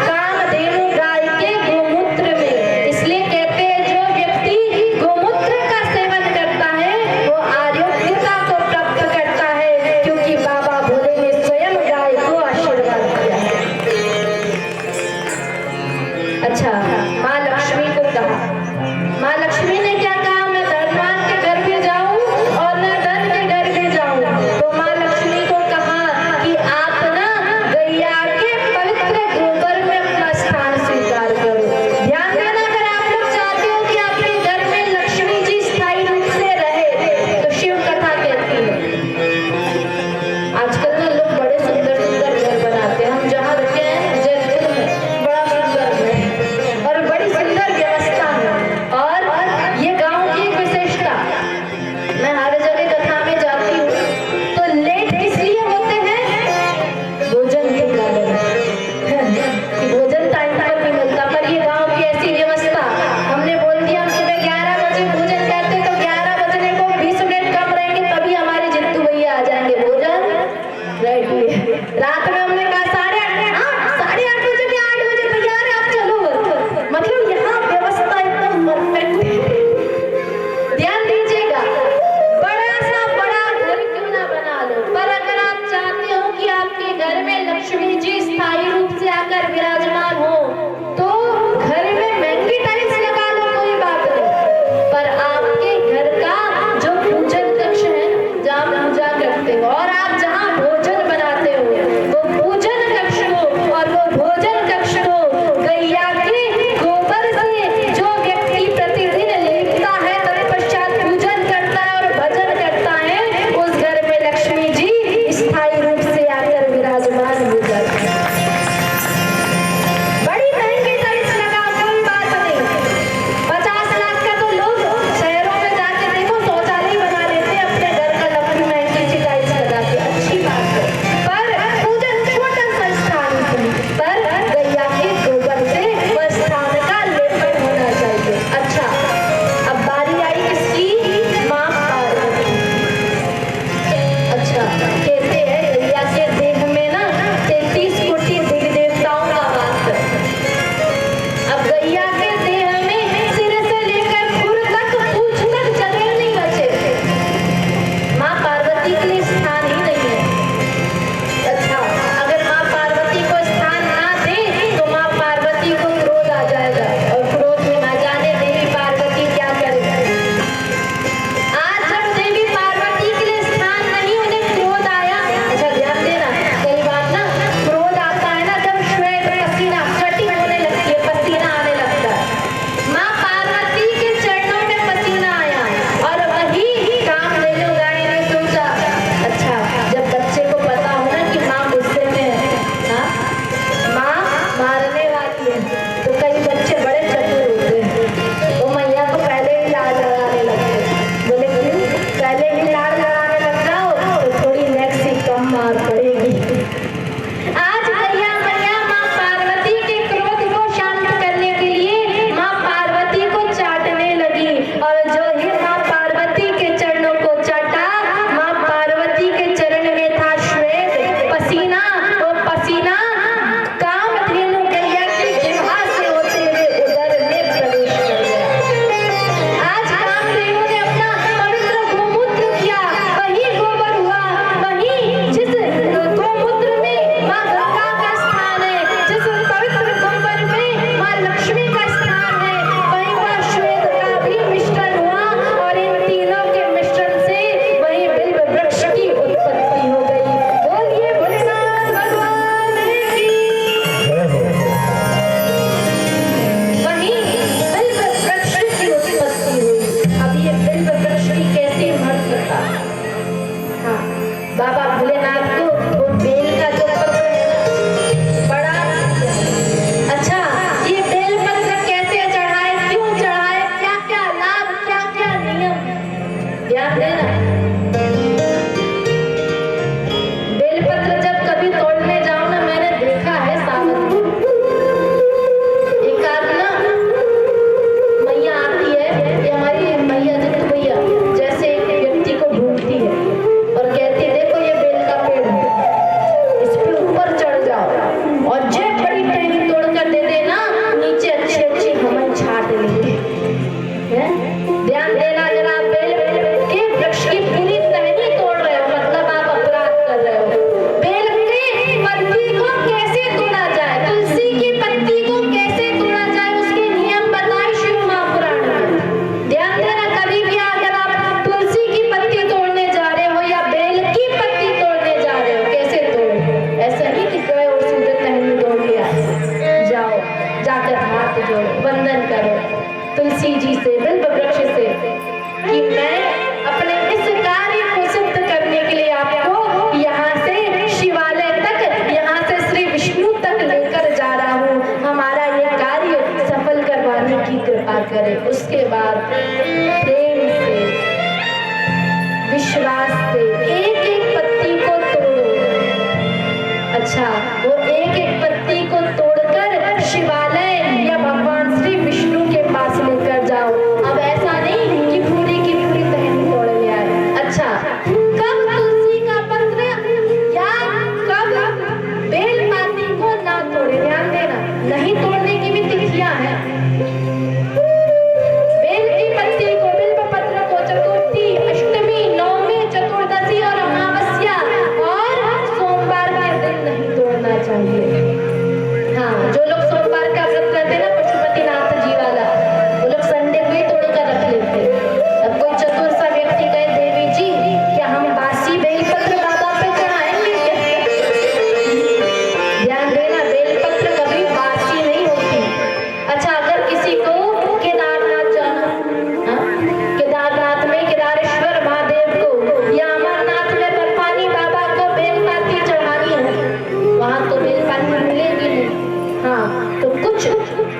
कामधेनु गाय के गोमूत्र में। इसलिए कहते हैं जो व्यक्ति गोमूत्र का सेवन करता है वो आरोग्यता को प्राप्त करता है, क्योंकि बाबा भोले ने स्वयं गाय को आशीर्वाद दिया। अच्छा, माँ लक्ष्मी को कहा, माँ लक्ष्मी ने क्या कहा, मैं धनवान के घर भी जाऊं और मैं धन के घर भी जाऊं। तो माँ लक्ष्मी को कहा कि आप ना गैया के पवित्र गोबर में अपना स्थान स्वीकार करो। ध्यान देना, अगर आप लोग चाहते हो कि आपके घर में लक्ष्मी जी स्थायी रूप से रहे तो शिव कथा कहती है। आजकल ना लोग बड़े सुंदर सुंदर घर बनाते हैं, हम जहाँ रुके हैं जयपुर में बड़ा सुंदर घर है और बड़ी सुंदर व्यवस्था है। और ये गांव की एक विशेषता, मैं हर जगह कथा में जाती हूँ तो लेट इसलिए होते हैं भोजन के कारण, भोजन टाइम पर नहीं मिलता, पर ये गांव की ऐसी व्यवस्था, हमने बोल दिया हम सुबह 11 बजे भोजन करते तो 11 बजने को 20 मिनट कम रहेंगे तभी हमारे जित्तू भैया आ जाएंगे, भोजन रेडी है। रात में हमने कहा 8:30 बजे भी 8 बजे तैयार है, आप चलो। मतलब यहाँ व्यवस्था एकदम परफेक्ट है। ध्यान दीजिएगा, बड़ा सा बड़ा घर क्यों ना बना लो, पर अगर आप चाहते हो कि आपके घर में लक्ष्मी जी स्थायी रूप से आकर विराजमान हो तो घर में महंगी टाइल्स लगा लो, कोई बात नहीं, पर आपके घर का जो पूजन कक्ष है जहाँ पूजा करते हो और आप जहाँ भोजन बनाते हो, वो पूजन कक्ष को और वो भोजन कक्ष को गैया के गोबर से जो व्यक्ति प्रतिदिन लिपता है, तत्पश्चात पूजन करता है और भजन करता है, उस घर में लक्ष्मी जी स्थायी रूप से आकर विराजमान हो जाती है।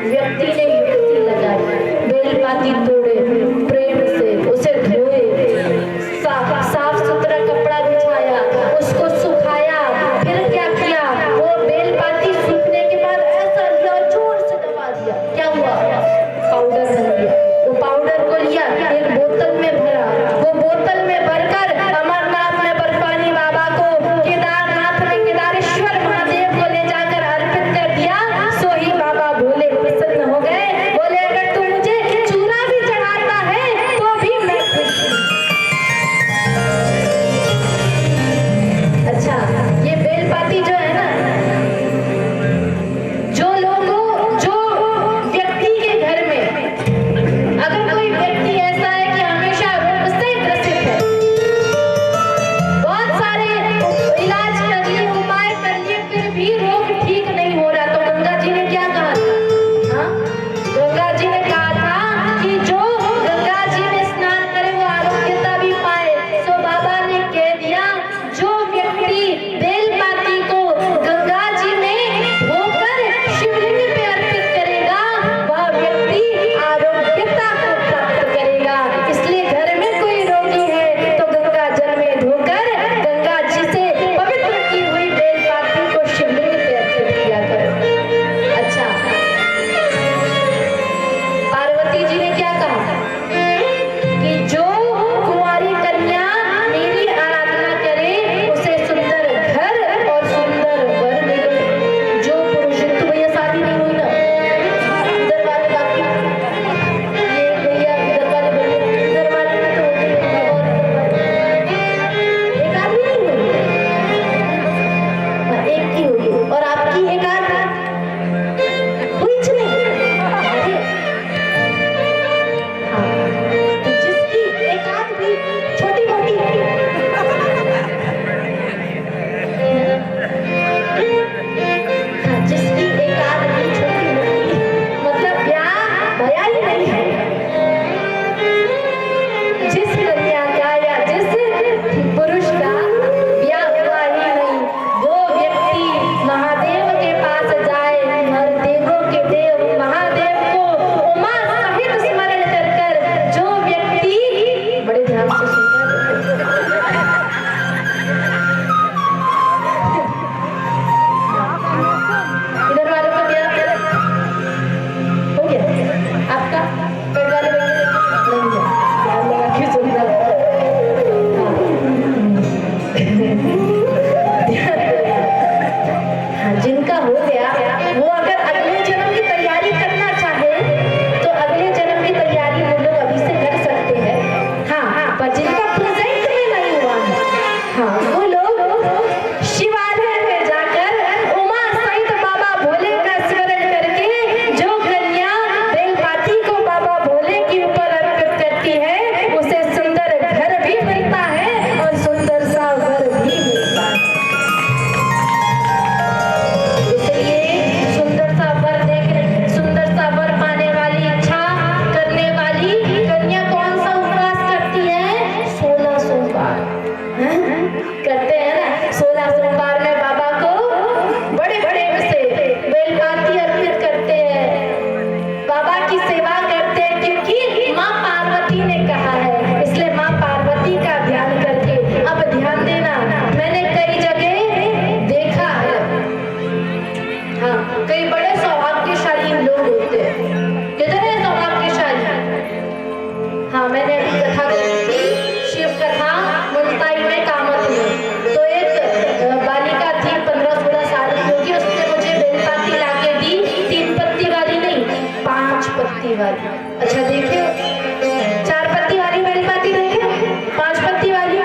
व्यक्ति ने युक्ति लगाई, बेलपाती तोड़े, प्रेम से उसे धोए, साफ सुथरा कपड़ा बिछाया, उसको सुखाया, फिर क्या किया, वो बेलपाती सूखने के बाद ऐसा लिया, जोर से दबा दिया, क्या हुआ, पाउडर बन गया। वो पाउडर को लिया, एक बोतल में भरा, वो बोतल में भरकर अमरनाथ में बर्फानी बाबा को, केदारनाथ में केदारेश्वर महादेव को ले जाकर अर्पित कर दिया। सो ही बाबा भोले प्रसन्न हो गए, बोले अगर तू मुझे चूरा भी चढ़ाता है तो भी मैं खुश हूँ। अच्छा, ये बेलपाती जो है ना, जो व्यक्ति के घर में अगर कोई व्यक्ति ऐसा है कि हमेशा रोग से ग्रसित है, बहुत सारे इलाज कर लिए, उपाय कर लिए, फिर भी रोग ठीक नहीं हो रहा, तो गंगा जी ने क्या कहा था? हाँ? गंगा जी ने कहा था कि जो गंगा जी में स्नान करे वो आरोग्यता भी पाए। सो बाबा ने कह दिया, जो व्यक्ति बेलपाती को गंगा जी में धोकर शिवलिंग पे अर्पित करेगा, वह व्यक्ति आरोग्यता को प्राप्त करेगा। इसलिए घर में कोई रोगी है तो गंगा जल में धोकर गंगा जी से पवित्र की हुई बेलपाती को शिवलिंग पे अर्पित किया करो। अच्छा, पार्वती जी ने क्या कहा कि जो कुंवारी कन्या मेरी आराधना करे उसे सुंदर घर और सुंदर वर मिले। जो पुरुष, तो भैया शादी नहीं हुई ना, इधर वाले बाकी, ये भैया इधर वाले भैया, इधर वाले में तो होते हैं, और एक आदमी नहीं हुई, हाँ, एक की हुई, और आपकी एक आध हुई नहीं। अरे हाँ, तो जिसकी एक आध भी छोटी मोटी, हाँ, जिसकी एक आध भी छोटी मोटी, मतलब ब्याह भया ही नहीं है, जिस कन्या का या जिस पुरुष का ब्याह हुआ ही नहीं, वो व्यक्ति महादेव के पास जाए, हर देवों के देव महादेव को उमा सहित स्मरण कर कर, जो व्यक्ति, बड़े ध्यान से सुनना, इधर वालों का ब्याह हो गया, आपका पेड़ वाले नहीं हुआ, ध्यान लगा के सुनना, हाँ, जिनका हो गया वो अगर अगले जन्म की तैयारी करना चाहे तो अगले जन्म की तैयारी वो लोग अभी से कर सकते हैं। हाँ, पर जिनका प्रेजेंट में नहीं हुआ है, हाँ, वो लोग शिवालय में जाकर उमा सहित बाबा भोले का स्मरण करके जो कन्या बेलपाती को बाबा भोले के ऊपर अर्पित करती है, उसे सुंदर घर भी मिलता है और सुंदर सा वर भी मिलता है। इसलिए सुंदर सा वर देखने, सुंदर सा वर पाने वाली, इच्छा करने वाली कन्या कौन सा उपवास करती है? 16 सोमवार करते हैं ना। 16 सोमवार में बाबा को बड़े बड़े से बेलपाती अर्पित करते हैं, बाबा की सेवा करते हैं, क्योंकि माँ पार्वती ने कहा है, इसलिए माँ पार्वती का ध्यान करके। अब ध्यान देना, मैंने कई जगह देखा है, हाँ, कई बड़े सौभाग्यशाली लोग होते हैं। कितने सौभाग्यशाली, हाँ, मैंने अभी कथा की, शिव कथा मुल्ताई में, कामत में, तो एक बालिका थी 15-16 साल की होगी, उसने मुझे बेलपाती लाके दी, 3 पत्ती वाली नहीं, 5 पत्ती वाली। अच्छा देखिए, 4 पत्ती वाली बेलपाती देखिए, 5 पत्ती वाली,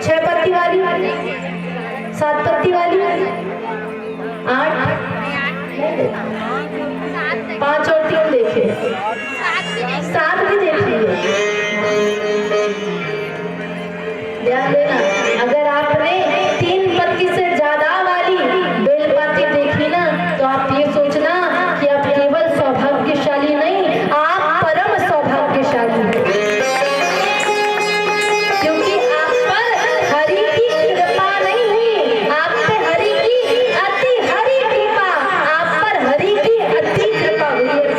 6 पत्ती वाली, 7 पत्ती वाली, 8, 5 और 3 देखिए, 7 भी देखिए। ध्यान देना, अगर आपने 3 पत्ती से ज्यादा वाली बेलपाती देखी ना, तो आप ये सोचना कि आप केवल सौभाग्यशाली नहीं, आप परम सौभाग्यशाली हैं, क्योंकि आप पर हरि की कृपा नहीं हुई, आप पे हरि की अति हरि कृपा, आप पर हरि की अति कृपा हुई है।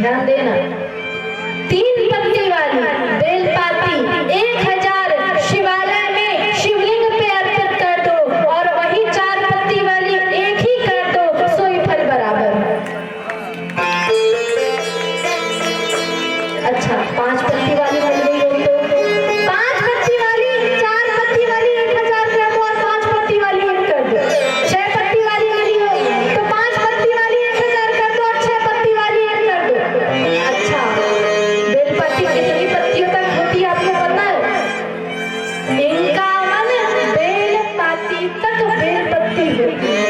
ध्यान देना, 3 पत्ती वाली बेलपाती 1000 शिवालय में शिवलिंग पे अर्पित कर दो, और वही 4 पत्ती वाली एक ही कर दो, सोई फल बराबर। अच्छा, 5 पत्ती वाली बन गई हो तो 5 पत्ती वाली, 4 पत्ती वाली 1000 कर दो और 5 पत्ती वाली 1 कर दो। 6 पत्ती वाली वाली हो तो 5 पत्ती वाली 1000 कर दो और 6 पत्ती वाली 1 कर दो। अच्छा, बेलपत्ती कितनी पत्तियों तक होती है आपको पता है? 51 बेलपत्ती तक बेलपत्ती होती है।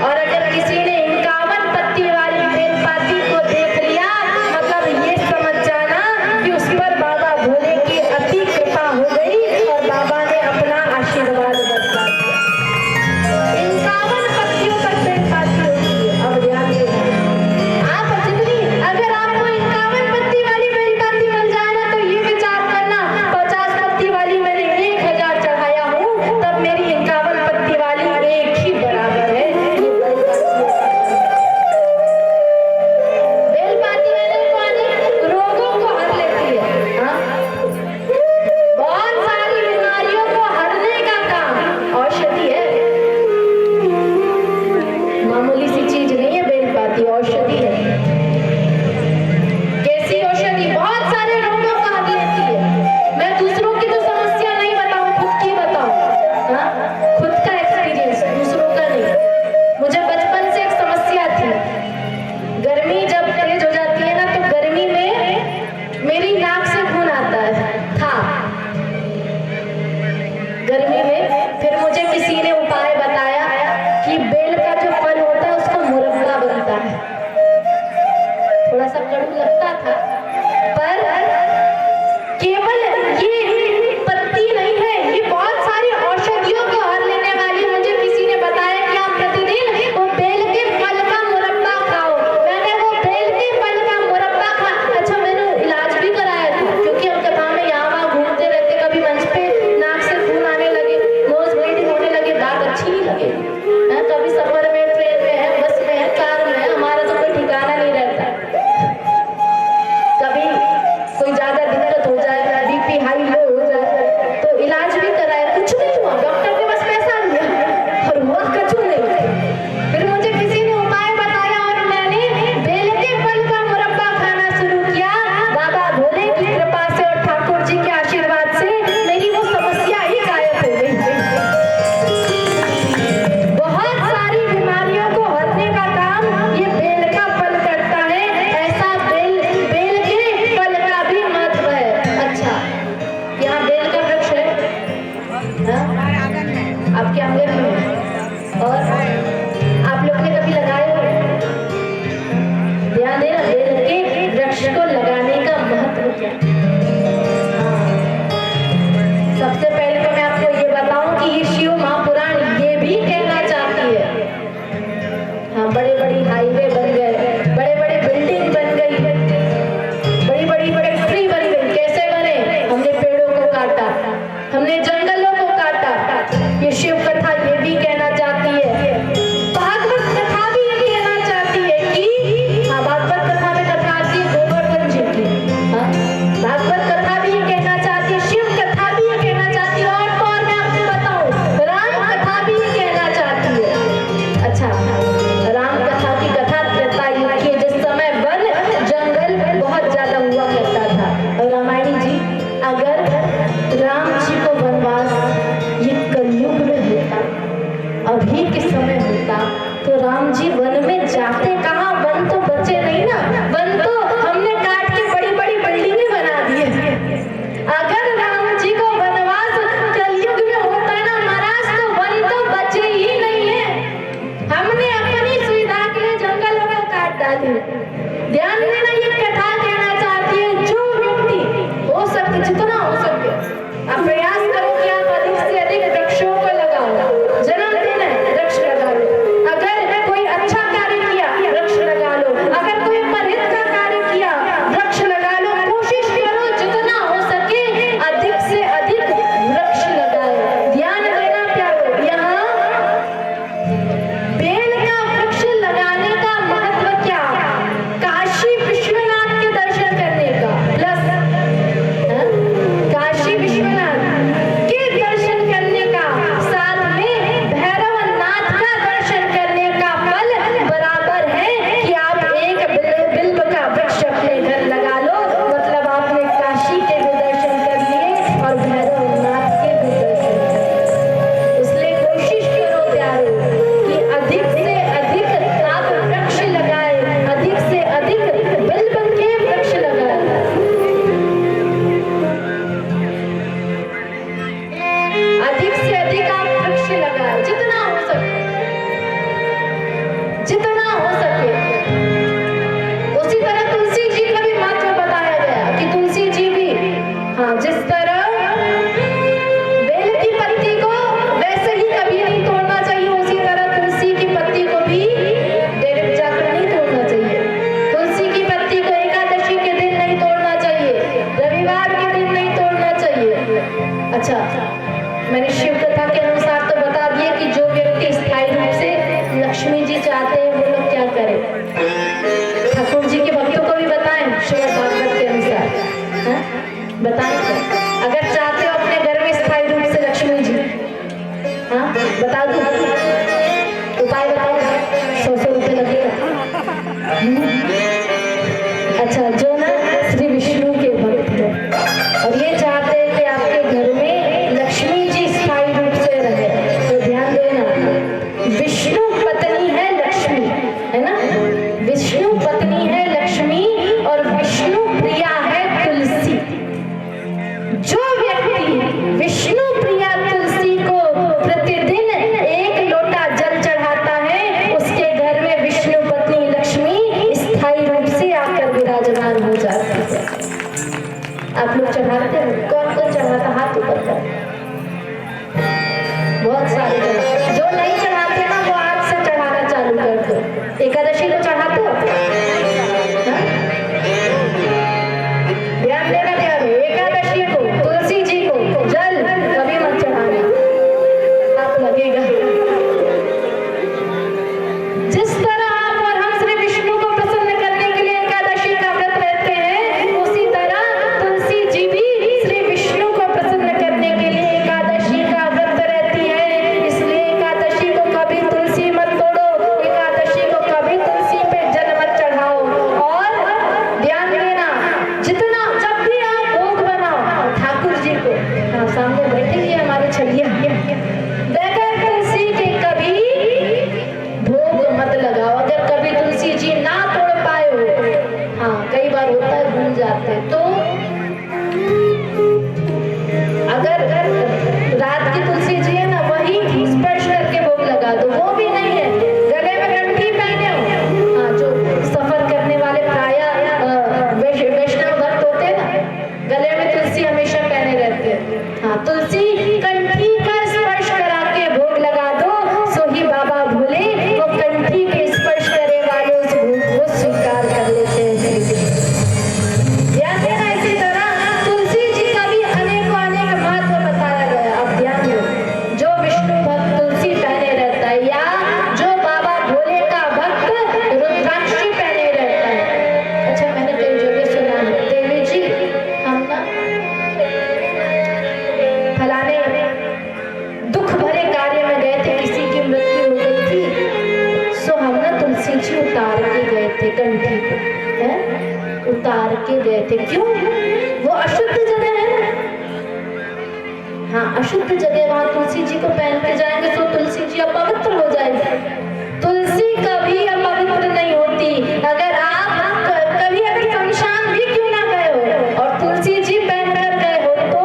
और अगर किसी ने 51 पत्ती वाली बेलपत्ती को देख लिया, मतलब ये समझ जाना कि उस पर बाबा भोले की अति कृपा हो गई और बाबा ने अपना आशीर्वाद बरसा दिया। 51 पत्तियों तक बेलपत्ती होती है। अब ध्यान देना, आप जितनी, अगर आपको 51 पत्ती वाली बेलपत्ती मिल जाए ना, तो ये विचार करना 50 पत्ती वाली मैंने 1000 चढ़ाया हूँ, तब मेरी 51 पत्ती वाली एक ही बराबर है। ये बेलपत्ती मैंने पानी रोगों को हर लेती है, हाँ? बहुत सारी बीमारियों को हरने का काम औषधि है, मामूली सी चीज नहीं है। बेलपत्ती औषधि है। कैसी औषधि? बहुत सारे रोगों को हर लेती है। मैं दूसरों की तो समस्या नहीं बताऊं, खुद की बताऊं, हाँ? खुद का एक्सपीरियंस, दूसरों का नहीं। मुझे बचपन से एक समस्या थी, गर्मी जब तेज हो जाती है ना, तो गर्मी में मेरी नाक से खून आता था गर्मी में। फिर मुझे किसी ने उपाय बताया कि बेल का जो फल होता है उसका मुरब्बा बनता है। थोड़ा सा कड़ू लगता था, पर केवल ये पत्ती नहीं है, ये बहुत सारी औषधियों को हर लेने वाली। मुझे किसी ने बताया कि आप प्रतिदिन वो बेल के फल का मुरब्बा खाओ। मैंने वो बेल के फल का मुरब्बा खा, अच्छा मैंने इलाज भी कराया था, अच्छा, मैंने शिव कथा के अनुसार तो बता दिया कि जो व्यक्ति स्थायी रूप से लक्ष्मी जी चाहते हैं वो लोग क्या करें। ठाकुर जी के भक्तों को भी बताएं शिव भागवत के अनुसार, बताएं। अगर चाहते हो अपने घर में स्थायी रूप से लक्ष्मी जी, हाँ बता दो उपाय, बताओ। 100 रुपये लगेगा। अच्छा, जो ना श्री विष्णु के भक्त हैं और ये चाहते हैं कि आपके घर में लक्ष्मी जी स्थायी रूप से रहे, तो ध्यान देना, विष्णु पत्नी है लक्ष्मी, है ना, विष्णु पत्नी है लक्ष्मी और विष्णु प्रिया है तुलसी। जो व्यक्ति विष्णु प्रिया तुलसी को प्रतिदिन 1 लोटा जल चढ़ाता है, उसके घर में विष्णु पत्नी लक्ष्मी स्थायी रूप से आकर विराजमान हो जाती है। आप लोग चढ़ाते हो? कौन कौन चढ़ाता? हाथ ऊपर कर। बहुत सारे चढ़ाते। जो नहीं चढ़ाते ना वो आज से चढ़ाना चालू कर दो। एकादशी को चढ़ाते हो? ध्यान देना, ध्यान दो। एकादशी को तुलसी जी को जल कभी मत चढ़ाना, आप लगेगा। जिस तरह आप और हम श्री विष्णु को प्रसन्न करने के लिए एकादशी का व्रत रहते हैं, उसी तरह तुलसी जी भी श्री विष्णु को प्रसन्न करने के लिए एकादशी का व्रत रहती है। इसलिए एकादशी को कभी तुलसी मत तोड़ो, एकादशी को कभी तुलसी पे जल मत चढ़ाओ। और ध्यान देना, जितना जब भी आप भोग बनाओ ठाकुर जी को, हाँ सामने बैठेंगे हमारे छलिया, बगैर तुलसी के कभी भोग मत लगाओ। अगर कभी तुलसी जी ना तोड़ पाए हो, हाँ कई बार होता है भूल जाते हैं, तो अगर रात की तुलसी जी है ना, वही स्पर्श करके भोग लगा दो। वो भी नहीं है, गले में कंठी पहने हो, हाँ जो सफर करने वाले प्रायः वैष्णव भक्त होते हैं ना, गले में तुलसी हमेशा पहने रहते हैं। हाँ, तुलसी कंठी का स्पर्श करा के भोग लगा दो, सो ही बाबा भोले वो कंठी के स्पर्श करे वाले उस भोग को स्वीकार कर लेते हैं। ध्यान देना, इसी तरह तुलसी जी का भी अनेक महत्व बताया गया। अब ध्यान दो, जो विष्णु भक्त तुलसी पहने रहता है या जो बाबा भोले का भक्त रुद्राक्षी पहने रहता है। अच्छा, मैंने कई जगह सुना है, देवी जी हम ना फलाने दुख भरे कार्य में गए थे, किसी की मृत्यु हो गई थी, सो हम ना तुलसी जी उतार के गए थे, कंठी को है उतार के गए थे। क्यों? वो अशुद्ध जगह है ना, हाँ अशुद्ध जगह, वहां तुलसी जी को पहन के जाएंगे तो तुलसी जी अपवित्र हो जाएगी। तुलसी कभी अपवित्र नहीं होती। अगर आप कभी अगर शमशान भी क्यों ना गए हो और तुलसी जी पहन कर गए हो, तो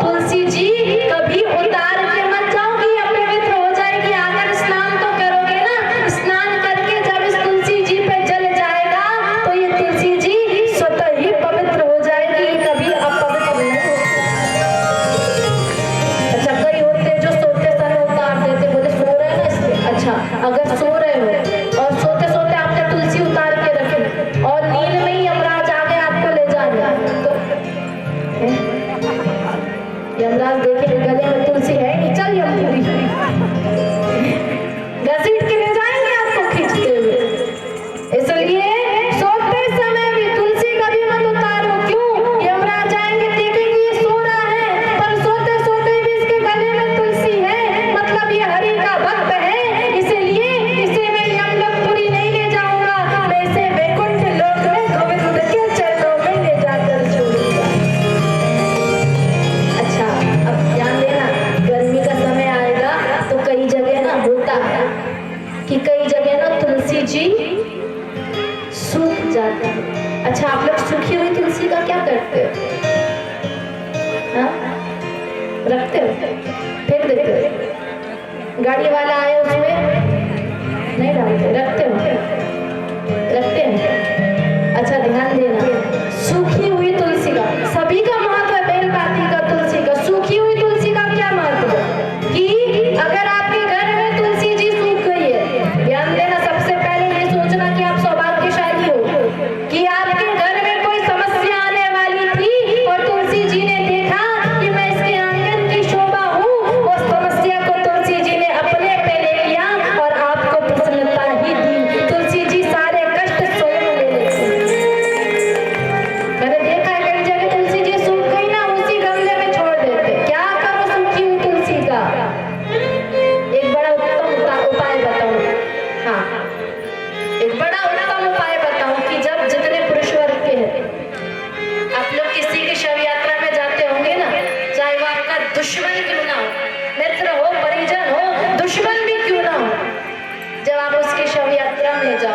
तुलसी जी कभी उतार के मत जाओ कि अपवित्र हो जाएगी। आकर स्नान तो करोगे ना, स्नान करके जब इस तुलसी जी पे जल जाएगा तो ये तुलसी जी स्वतः ही पवित्र हो जाएगी, कभी अपवित्र नहीं होगी। अच्छा, कई होते जो सोते समय उतार देते, बोले सो रहे हैं ना इसलिए। अच्छा, अगर सो रहे हो और सोते सोते आपने तुलसी उतार के रखी और नींद में ही यमराज आ गए आपको ले जाने, तो यमराज देखेंगे गले में तुलसी है नहीं, चल यमपुरी घसीट के ले जाएंगे आपको खींचते हुए। इसलिए सोते समय भी तुलसी कभी मत उतारो। क्यों? यमराज आएंगे, देखेंगे ये सो रहा है पर सोते सोते भी इसके गले में तुलसी है, मतलब ये हरि का भक्त है, इसलिए इसे मैं यमलोकपुरी नहीं ले जाऊंगा, मैं इसे वैकुंठ लोक में गोविंद के चरणों में ले जाकर छोड़ूंगा। अच्छा, अब ध्यान देना, गर्मी का समय आएगा तो कई जगह ना होता है कि कई जगह ना तुलसी जी सूख जाते हैं। अच्छा, आप लोग सूखी हुई तुलसी का क्या करते हो? हाँ? रखते हो? फेंक देते हो? गाड़ी वाला आए उसमें नहीं डालते, रखते हो? रखते हैं। अच्छा, ध्यान देना, सूखी हुई तुलसी का सभी का महत्व है। बेलपाती का, तुलसी का, सूखी हुई तुलसी का क्या महत्व है कि अगर आपके घर में तुलसी जी सूख गई है, ध्यान देना, सबसे पहले ये सोचना कि आप सौभाग्यशाली हो कि आपके घर में कोई समस्या आने वाली थी और तुलसी जी ने देखा कि मैं इसके आंगन की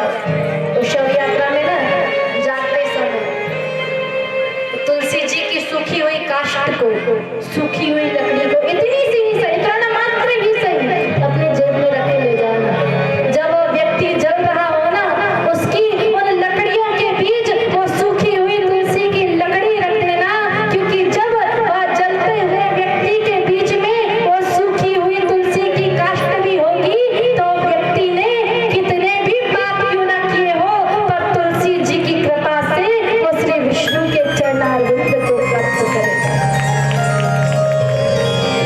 तो शव यात्रा में ना जाते समय तुलसी जी की सूखी हुई काष्ठ को, सूखी हुई लकड़ी को इतनी सी ही सही, इतना मात्र ही सही अपने जेब में रख के ले जाना। जब वो व्यक्ति जल रहा हो ना, उसकी उन लकड़ियों के बीच वो सूखी हुई तुलसी की लकड़ी रख देना, क्योंकि जब वह जलते हुए व्यक्ति के बीच में वो सूखी हुई तुलसी की काष्ठ भी होगी, तो व्यक्ति ने कितने भी पाप क्यों ना किए हो, पर तुलसी जी की कृपा से वो श्री विष्णु के चरणारविंद को प्राप्त करेगा।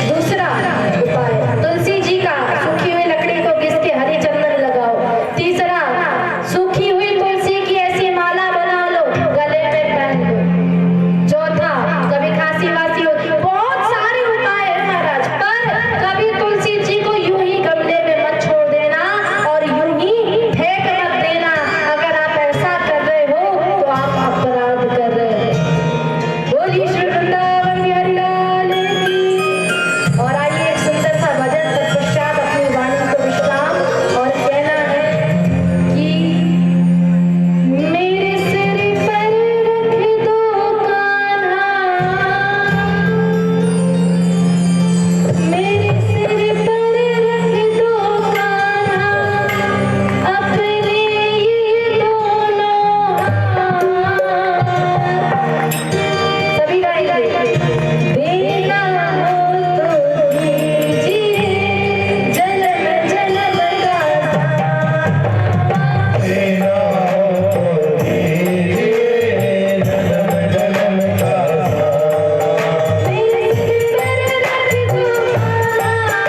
दूसरा उपाय, तुलसी जी का सूखी हुई लकड़ी को घिस के हरी चंदन लगाओ। तीसरा, सूखी हुई तुलसी की ऐसी माला बना लो, गले में पहन लो। चौथा, कभी खांसी वासी हो, बहुत सारे उपाय है महाराज, पर कभी तुलसी जी को यूं ही गमले में मत छोड़ देना और यूं ही फेंक मत देना। अगर आप ऐसा कर रहे हो तो आप अपराध कर रहे हो। बोलिए श्री वृंदावन बिहारी लाल की। और आइए एक सुंदर सा भजन, तत्पश्चात अपनी वाणी को विश्राम, और कहना है कि मेरे सिर पर रख दो कान्हा, मेरे सिर पर रख दो कान्हा, अपने ये दोनों हाथ। सभी गाइए। देना हो तो दीजिए जन्म जन्म का साथ। देना हो तो दीजिए जन्म जन्म का साथ। मेरे सिर पर रख दो कान्हा,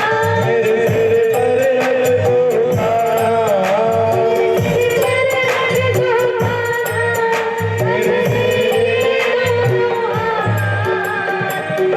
मेरे सिर पर रख दो कान्हा, मेरे सिर पर रख दो कान्हा, अपने ये दोनों हाथ।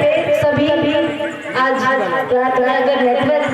सभी आज प्रार्थना अगर नेटवर्क